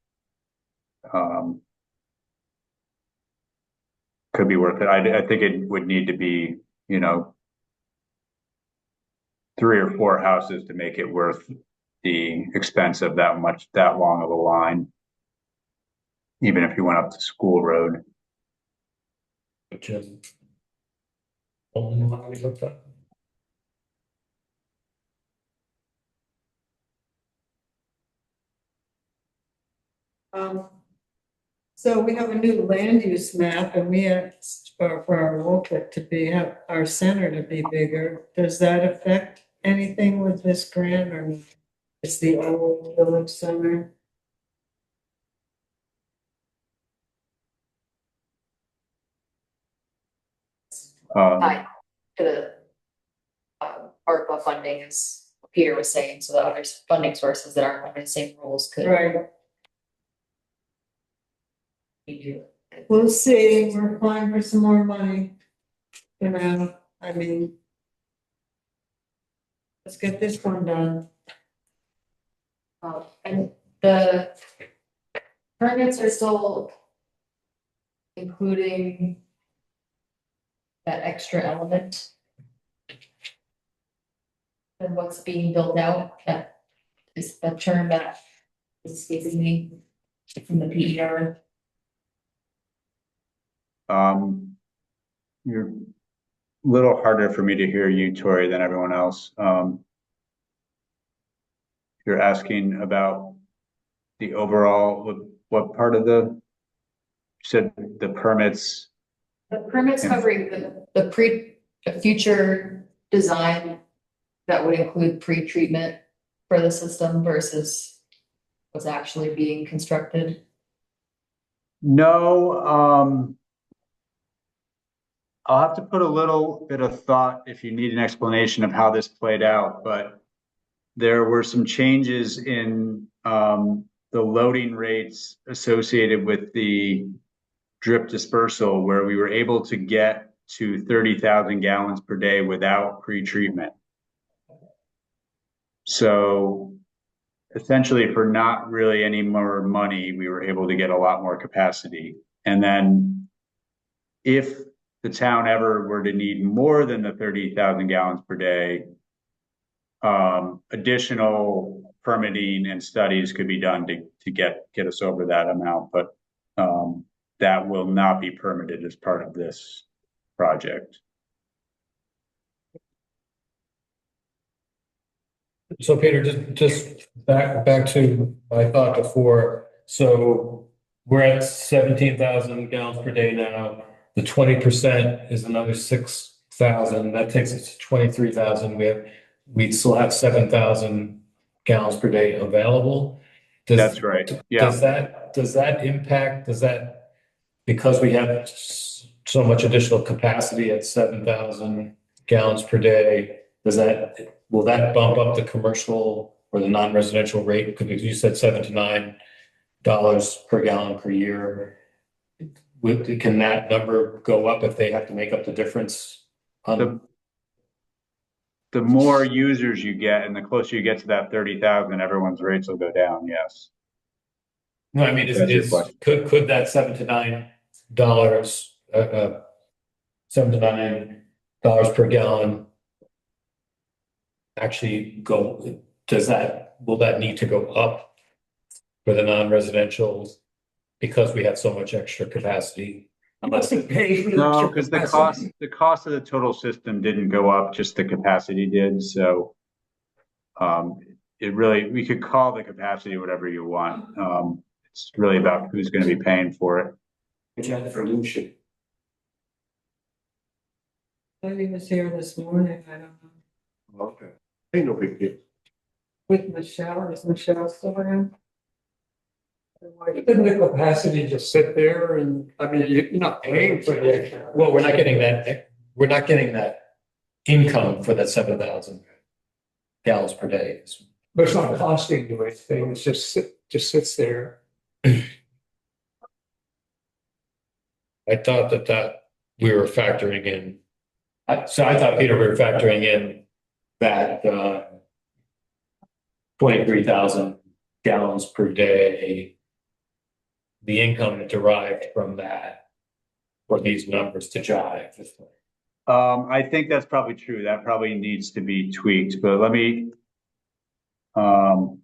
could be worth it. I think it would need to be, 3 or 4 houses to make it worth the expense of that long of a line, even if you went up to School Road. Which is only one we looked at. So we have a new land use map and we asked for our Wolcott to have our center to be bigger. Does that affect anything with this grant or it's the old village center? Tied to the ARPA funding, as Peter was saying, so the other funding sources that aren't under the same rules could. Right, be we'll see. We're applying for some more money. I mean. Let's get this one done. And the permits are still including that extra element and what's being built out. That is the term that is escaping me from the PER. You're a little harder for me to hear you, Tori, than everyone else. You're asking about the overall, what part of you said the permits? The permits covering the future design that would include pre-treatment for the system versus what's actually being constructed. No, I'll have to put a little bit of thought if you need an explanation of how this played out, but there were some changes in the loading rates associated with the drip dispersal where we were able to get to 30,000 gallons per day without pre-treatment. So essentially for not really any more money, we were able to get a lot more capacity. And then if the town ever were to need more than the 30,000 gallons per day, additional permitting and studies could be done to get us over that amount, but that will not be permitted as part of this project. So Peter, just back to my thought before. So we're at 17,000 gallons per day now. The 20% is another 6,000. That takes us to 23,000. We still have 7,000 gallons per day available. That's right. Yeah. Does that impact, because we have so much additional capacity at 7,000 gallons per day, will that bump up the commercial or the non-residential rate? Because you said $7 to $9 per gallon per year. Can that number go up if they have to make up the difference? The more users you get and the closer you get to that 30,000, everyone's rates will go down. Yes. No, I mean, could that $7 to $9 per gallon actually go? Will that need to go up for the non-residential because we have so much extra capacity? Unless No, because the cost of the total system didn't go up, just the capacity did. So we could call the capacity whatever you want. It's really about who's going to be paying for it. For Lucian. He was here this morning, I don't know, Okay. Ain't no big deal. with Michelle, is Michelle still around? Didn't the capacity just sit there and, I mean, you're not paying for the extra. Well, we're not getting that income for that 7,000 gallons per day. But it's not costing you anything, it's just sits there. I thought that we were factoring in. So I thought, Peter, we were factoring in that 23,000 gallons per day, the income derived from that, for these numbers to jive. I think that's probably true. That probably needs to be tweaked, but let me. And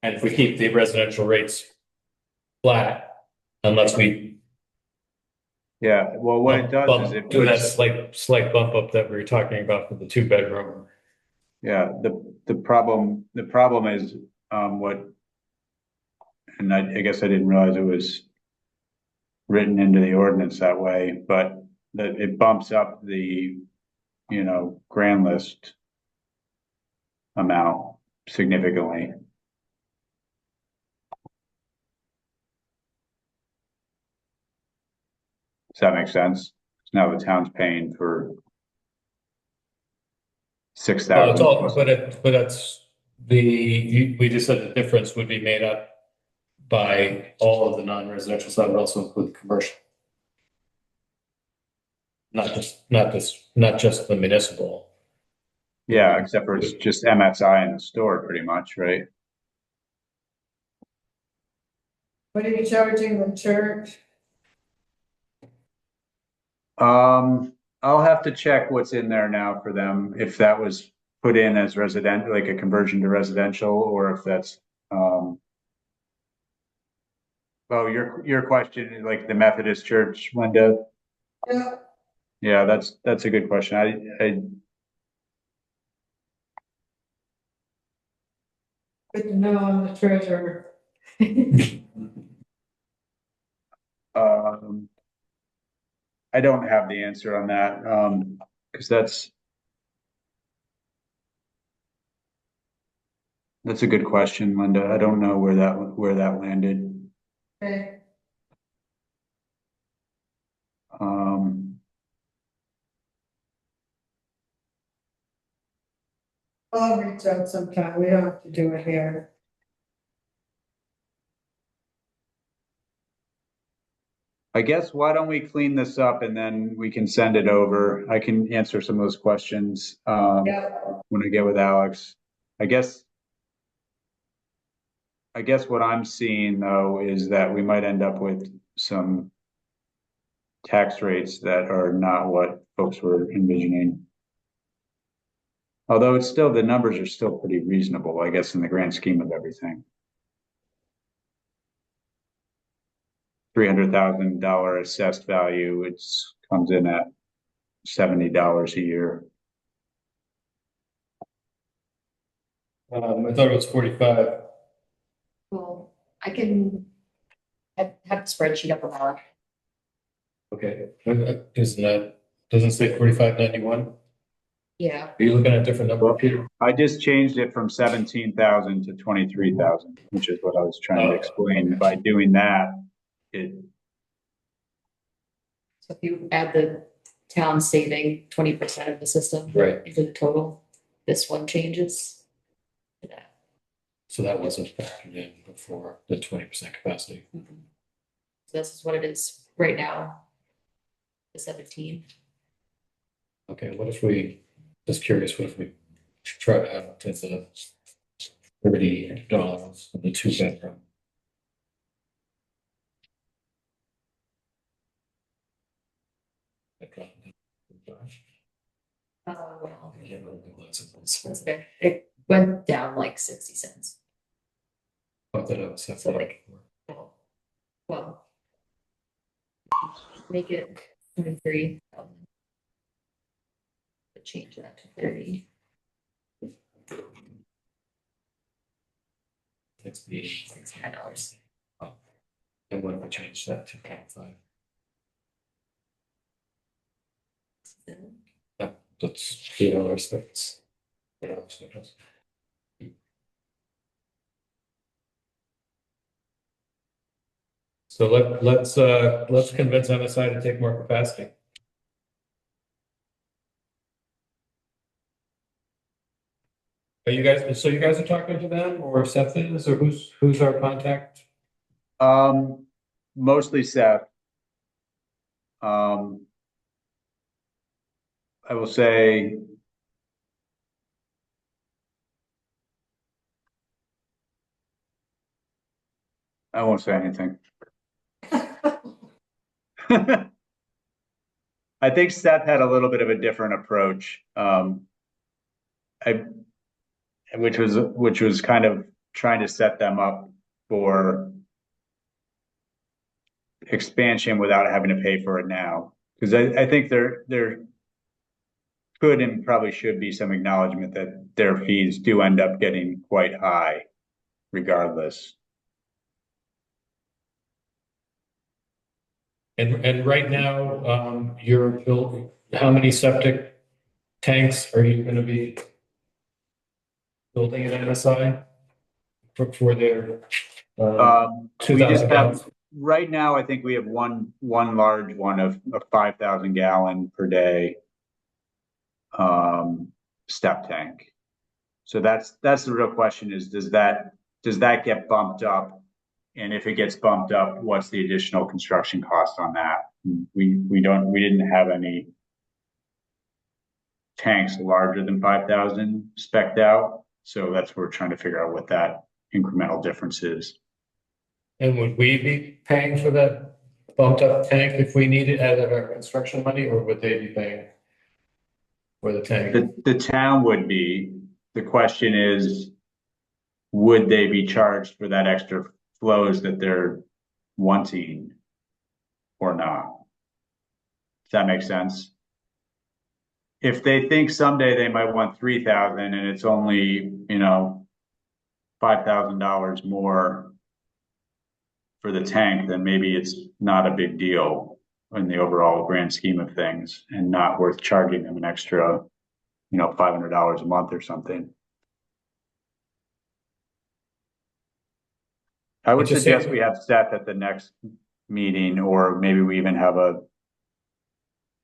if we keep the residential rates flat, unless we Yeah, well, what it does is it do that puts, slight bump up that we were talking about for the 2-bedroom. yeah, the problem is and I guess I didn't realize it was written into the ordinance that way, but that it bumps up the, grand list amount significantly. Does that make sense? Now the town's paying for 6,000. But that's we just said the difference would be made up by all of the non-residential side, but also include the commercial. Not just the municipal. Yeah, except for it's just MSI in the store pretty much, right? What are you charging the church? I'll have to check what's in there now for them, if that was put in as residential, like a conversion to residential, or if that's, oh, your question is like the Methodist Church, Linda? Yeah. Yeah, that's a good question. Good to know I'm the treasurer. I don't have the answer on that, because that's a good question, Linda. I don't know where that landed. Okay. I'll reach out sometime, we don't have to do it here. I guess why don't we clean this up and then we can send it over. I can answer some of those questions Yeah. when I get with Alex. I guess what I'm seeing though is that we might end up with some tax rates that are not what folks were envisioning. Although it's still, the numbers are still pretty reasonable, I guess, in the grand scheme of everything. $300,000 assessed value, it's comes in at $70 a year. I thought it was 45. Well, I can have the spreadsheet up about. Okay, isn't that, doesn't say 4591? Yeah, Are you looking at a different number, Peter? I just changed it from 17,000 to 23,000, which is what I was trying to explain. Okay. By doing that, it, so if you add the town saving 20% of the system. Right. Into the total, this one changes. to that. So that wasn't factored in before the 20% capacity. Mhm. So this is what it is right now. The 17. Okay, what if we, just curious, what if we try out to the $30 for the 2-bedroom? Well, I can't remember the last one was. that's okay. It went down like 60 cents. I thought it was So 70. like, well, make it 23. Change that to 30. 60. $69. And what if we change that to 5? Yeah, that's $3. That's $3 difference. So let's convince MSI to take more capacity. Are you guys, so you guys are talking to them, or Sept is, or who's our contact? mostly Sept. I will say, I won't say anything. I think Seth had a little bit of a different approach. Which was kind of trying to set them up for expansion without having to pay for it now. Because I think there could and probably should be some acknowledgement that their fees do end up getting quite high regardless. And right now, you're building, how many septic tanks are you gonna be building at MSI for their We just 2,000 have, gallons? right now, I think we have one large one of 5,000 gallon per day step tank. So that's the real question is, does that get bumped up? And if it gets bumped up, what's the additional construction cost on that? We didn't have any tanks larger than 5,000 spec'd out. So that's what we're trying to figure out what that incremental difference is. And would we be paying for that bumped up tank if we need it out of our construction money, or would they be paying for the tank? The town would be. The question is, would they be charged for that extra flows that they're wanting or not? Does that make sense? If they think someday they might want 3,000 and it's only, $5,000 more for the tank, then maybe it's not a big deal in the overall grand scheme of things and not worth charging them an extra, $500 a month or something. I would suggest we have Seth at the next meeting, or maybe we even have a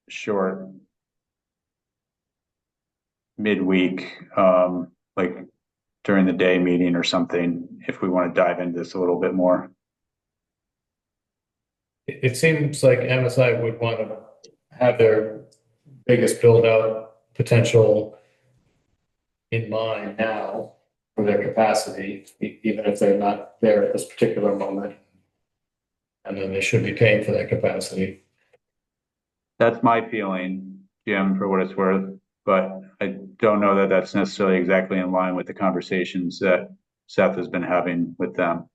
short midweek, like during the day meeting or something, if we want to dive into this a little bit more. It seems like MSI would want to have their biggest build out potential in mind now for their capacity, even if they're not there at this particular moment. And then they should be paying for that capacity. That's my feeling, Jim, for what it's worth, but I don't know that that's necessarily exactly in line with the conversations that Seth has been having with them.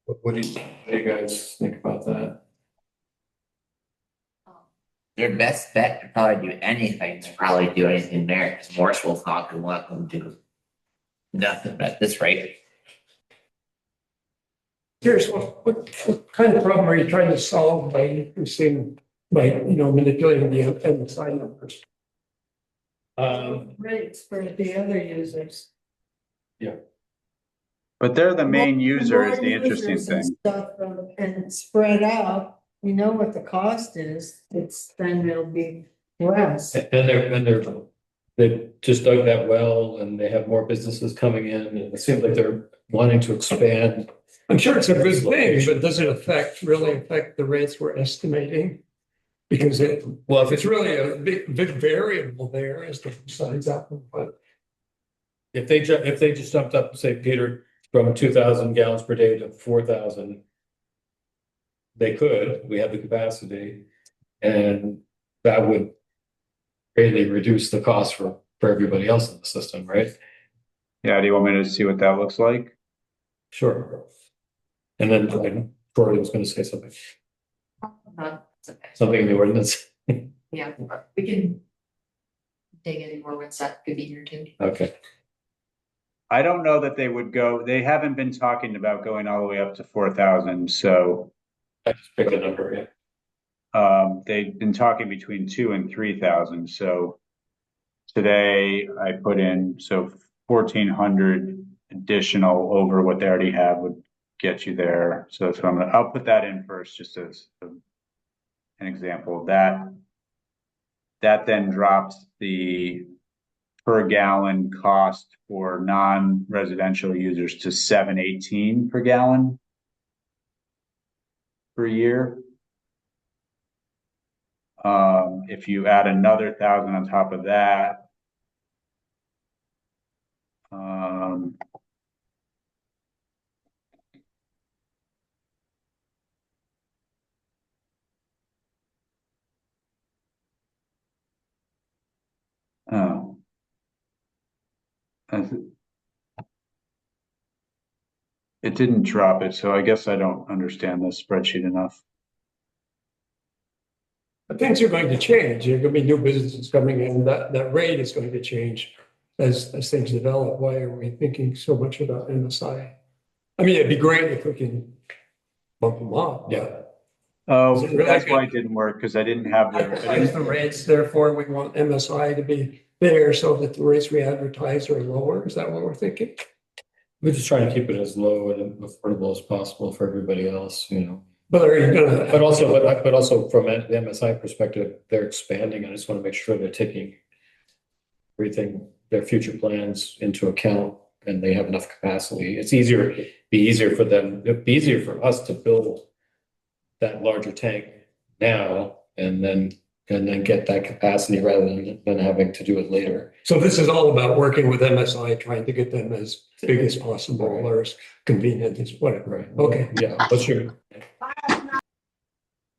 What do you guys think about that? Their best bet to probably do anything is probably do anything there, because Morse will talk and let them do nothing at this rate. Curious, what kind of problem are you trying to solve by increasing, by, manipulating the MSI numbers? Rates for the other users. But they're the main More- user is more the interesting users and thing. Stuff and spread out, you know what the cost is, then it'll be less. They just dug that well and they have more businesses coming in and it seems like they're wanting to expand. I'm sure it's a good thing, but does it really affect the rates we're estimating? Because Well, it's really a big variable there as to size up, but if they just jumped up, say, Peter, from 2,000 gallons per day to 4,000, we have the capacity, and that would greatly reduce the cost for everybody else in the system, right? Yeah, do you want me to see what that looks like? Sure. And then Troy was going to say something, It's okay. something in the ordinance. Yeah, we can dig in more when Seth could be here too. Okay. I don't know that they would go, they haven't been talking about going all the way up to 4,000, so I just picked a number, yeah. they've been talking between 2,000 and 3,000, so today I put in, so 1,400 additional over what they already have would get you there. So that's what I'll put that in first, just as an example of that. That then drops the per gallon cost for non-residential users to $7.18 per gallon per year. If you add another 1,000 on top of that, oh, it didn't drop it, so I guess I don't understand this spreadsheet enough. but things are going to change. There are going to be new businesses coming in. That rate is going to change as things develop. Why are we thinking so much about MSI? I mean, it'd be great if we can bump them up. Yeah. Oh, Is it really that's good? why it didn't work, because I didn't have Advertise the rates, therefore we want MSI to be there so that the rates we advertise are lower. Is that what we're thinking? We're just trying to keep it as low and affordable as possible for everybody else, But are you gonna? But also from the MSI perspective, they're expanding. I just want to make sure they're taking everything, their future plans into account and they have enough capacity. It's be easier for them, it'd be easier for us to build that larger tank now and then get that capacity rather than having to do it later. So this is all about working with MSI, trying to get them as big as possible or as convenient as whatever. Right. Okay. Yeah, what's your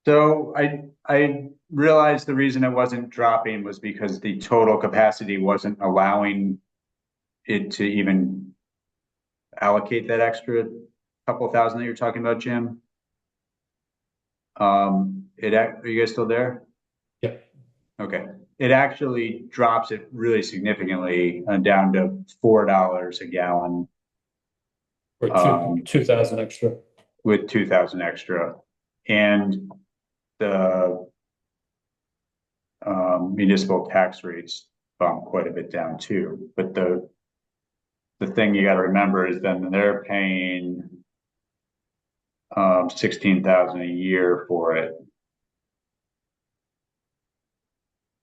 So I realized the reason it wasn't dropping was because the total capacity wasn't allowing it to even allocate that extra couple thousand that you're talking about, Jim. Are you guys still there? Yeah. Okay. It actually drops it really significantly down to $4 a gallon. or 2,000 extra? With 2,000 extra. And the municipal tax rates bump quite a bit down too. But the thing you got to remember is then they're paying 16,000 a year for it.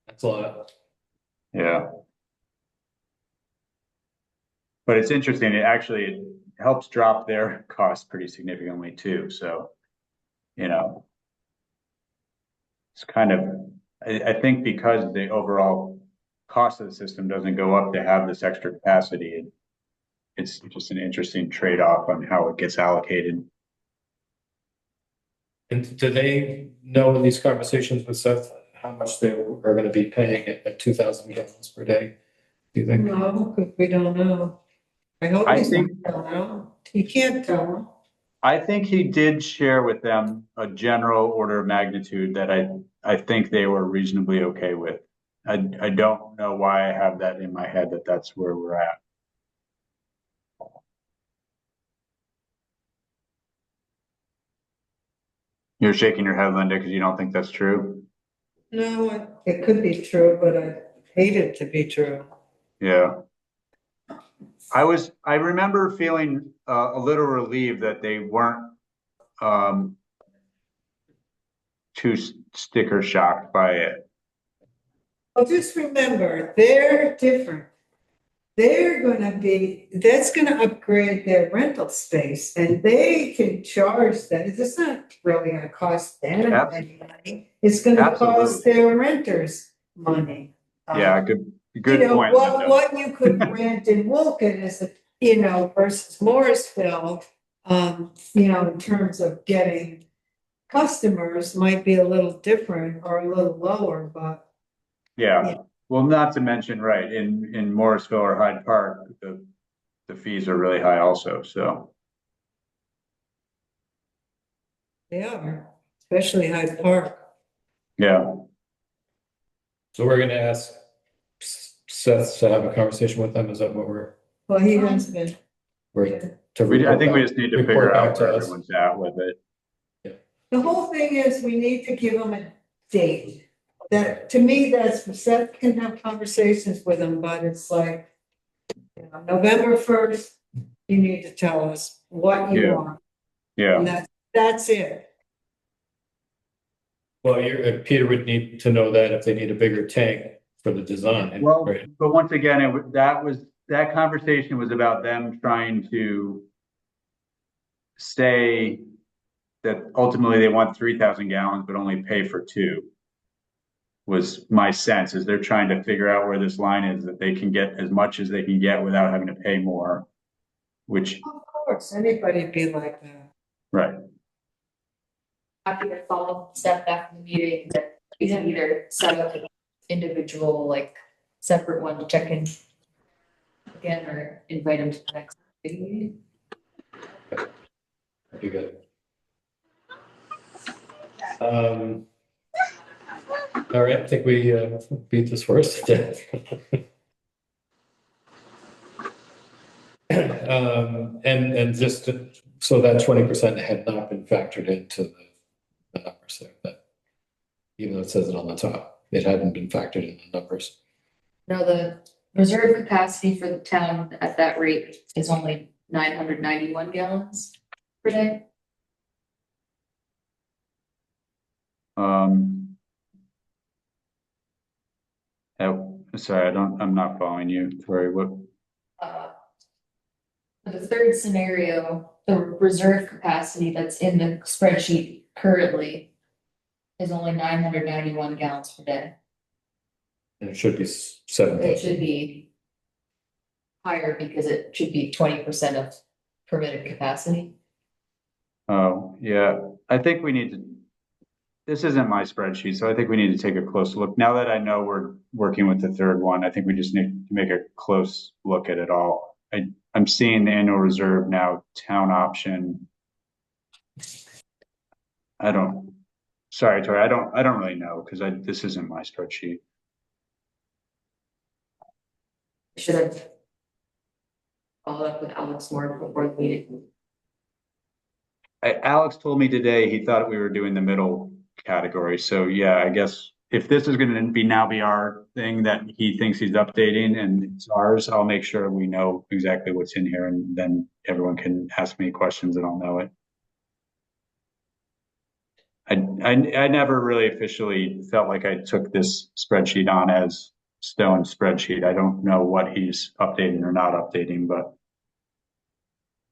That's a lot. Yeah. But it's interesting. It helps drop their costs pretty significantly too. So, it's kind of, I think because the overall cost of the system doesn't go up to have this extra capacity, it's just an interesting trade-off on how it gets allocated. And do they know in these conversations with Seth how much they are gonna be paying at 2,000 gallons per day? Do you think? No, 'cause we don't know. I hope I he's not think- telling them. He can't tell them. I think he did share with them a general order of magnitude that I think they were reasonably okay with. I don't know why I have that in my head that that's where we're at. You're shaking your head, Linda, because you don't think that's true? No, it could be true, but I hate it to be true. Yeah. I remember feeling a little relieved that they weren't um too sticker shocked by it. Well, just remember, they're different. That's gonna upgrade their rental space and they can charge that. It's not really gonna cost them any money. It's gonna cost Absolutely. their renters money. Yeah, good point, Linda. What you could rent in Wolcott is, versus Morrisville, in terms of getting customers might be a little different or a little lower, but Yeah, well, not to mention, right, in Morrisville or Hyde Park, the fees are really high also, so. they are, especially Hyde Park. Yeah, So we're gonna ask Seth to have a conversation with them, is that what Well, he has been. we're to I think we report just need to report figure back out to where us? everyone's at with it. The whole thing is we need to give them a date. That, to me, Seth can have conversations with them, but it's like, November 1st, you need to tell us what you Yeah. want. Yeah, And that's it. Well, Peter would need to know that if they need a bigger tank for the design, well, right? but once again, that conversation was about them trying to say that ultimately they want 3,000 gallons, but only pay for 2. Was my sense, is they're trying to figure out where this line is, that they can get as much as they can get without having to pay more, which, Of course, anybody'd be like that. right, Happy to follow step back in the meeting that we can either set up an individual, like separate one to check in again or invite them to the next meeting. That'd be good. All right, I think we beat this horse to death. And just so that 20% had not been factored into the numbers there, that even though it says it on the top, it hadn't been factored in the numbers. No, the reserve capacity for the town at that rate is only 991 gallons per day. Sorry, I'm not following you, sorry, what? For the third scenario, the reserve capacity that's in the spreadsheet currently is only 991 gallons per day. And it should be It 7,000. should be higher because it should be 20% of permitted capacity. Oh, yeah, I think we need to, this isn't my spreadsheet, so I think we need to take a close look. Now that I know we're working with the third one, I think we just need to make a close look at it all. I'm seeing the annual reserve now, town option. Sorry, Tori, I don't really know because this isn't my spreadsheet. Should have followed up with Alex more before the meeting. Alex told me today he thought we were doing the middle category. So yeah, I guess if this is going to be our thing that he thinks he's updating and it's ours, I'll make sure we know exactly what's in here and then everyone can ask me questions and I'll know it. I never really officially felt like I took this spreadsheet on as stone spreadsheet. I don't know what he's updating or not updating, but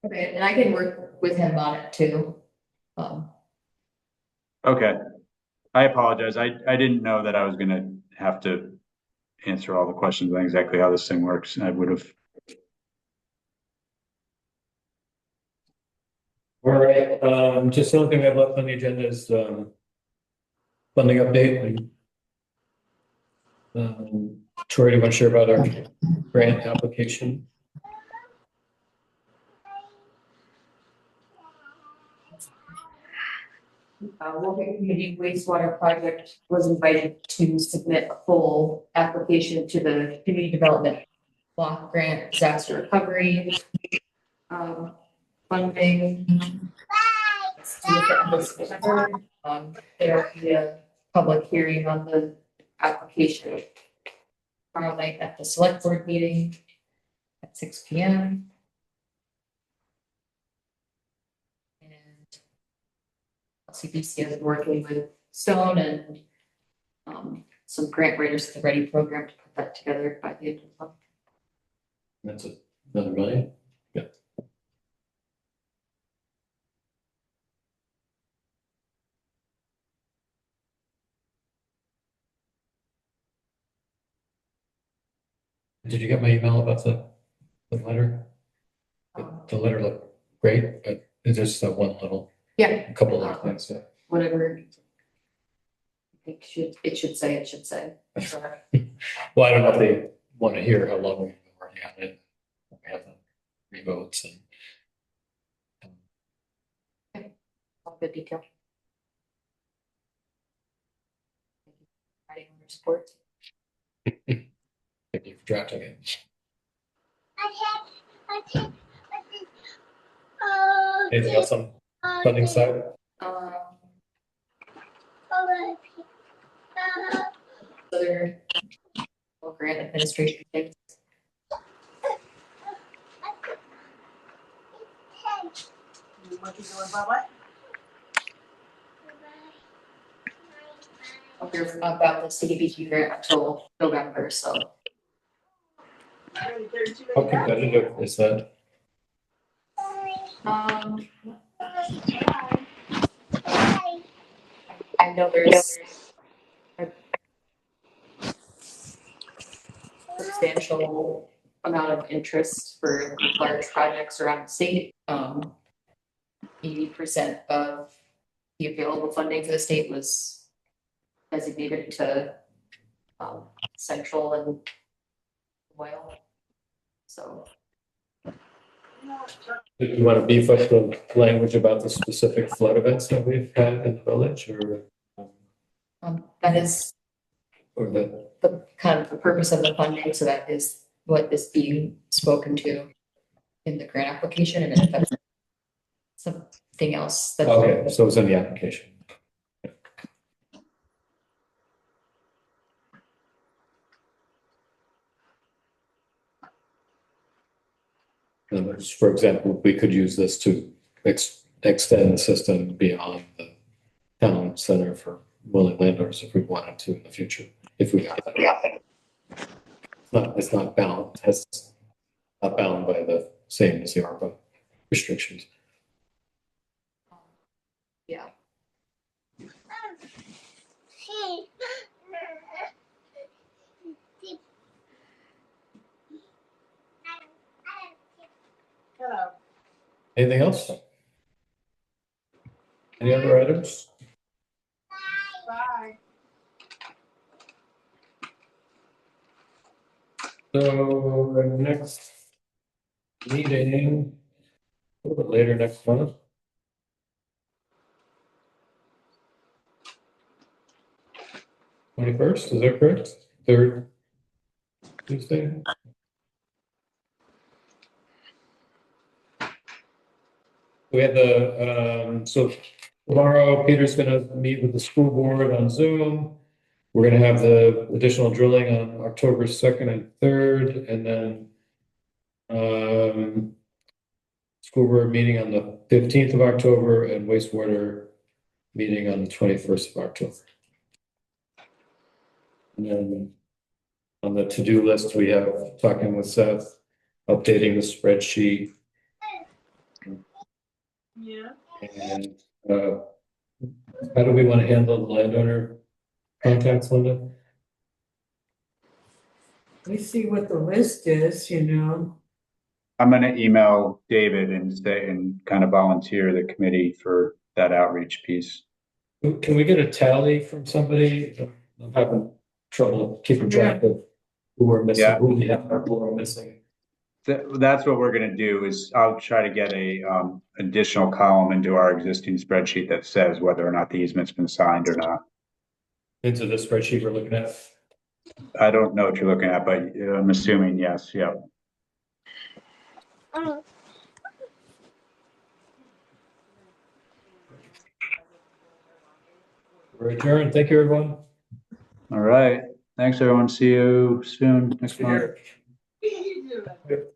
Okay, and I can work with him on it too. okay. I apologize. I didn't know that I was going to have to answer all the questions on exactly how this thing works. I would have. All right, just the only thing we have left on the agenda is, funding update. Troy, do you want to share about our grant application? Wolcott Community Wastewater Project was invited to submit a full application to the Community Development Block Grant Disaster Recovery. Funding. It's due at the end of September. There will be a public hearing on the application tomorrow night at the select board meeting at 6 p.m. And CPC is working with Stone and some grant writers at the Ready program to put that together by the end of the month. That's another million. Yeah. Did you get my email about the letter? The letter looked great, but it's just that one little, Yeah, a couple of things. Yeah. whatever. It should say. Sure. Well, I don't know if they want to hear how long we've been working on it. We have the revotes and All good detail. Writing on your support. thank you for drafting it. Anything else on funding side? Other grant administration things. What you doing, Bubba? I'll hear about the CDBG grant until November, so. How competitive is that? I know there's a substantial amount of interest for large projects around the state. 80% of the available funding for the state was designated to Central and Oil. So. Do you want to beef up the language about the specific flood events that we've had in the village, or That is the kind of the purpose of the funding, so that is what is being spoken to in the grant application, and if that's something else that. okay, so it's in the application. In other words, for example, we could use this to extend the system beyond the town center for willing landowners if we wanted to in the future, if we got that. It's not bound, it's not bound by the same as the ARPA restrictions. Yeah. Hello. Anything else? Any other items? Bye. So the next meeting, a little bit later next month. Twenty-first, is that correct? Third Tuesday? We have so tomorrow Peter's gonna meet with the school board on Zoom. We're gonna have the additional drilling on October 2nd and 3rd, and then school board meeting on the 15th of October and wastewater meeting on the 21st of October. And then on the to-do list, we have talking with Seth, updating the spreadsheet. Yeah. And how do we want to handle the landowner contacts, Linda? We see what the list is, you know. I'm gonna email David and say, and kind of volunteer the committee for that outreach piece. Can we get a tally from somebody? I'm having trouble keeping track of who we're missing, Yeah. who we have, or who we're missing. That's what we're gonna do is I'll try to get a, additional column into our existing spreadsheet that says whether or not the easement's been signed or not. Into the spreadsheet we're looking at. I don't know what you're looking at, but I'm assuming yes, yeah. We're adjourned. Thank you, everyone. All right. Thanks, everyone. See you soon next month. Here. You do it.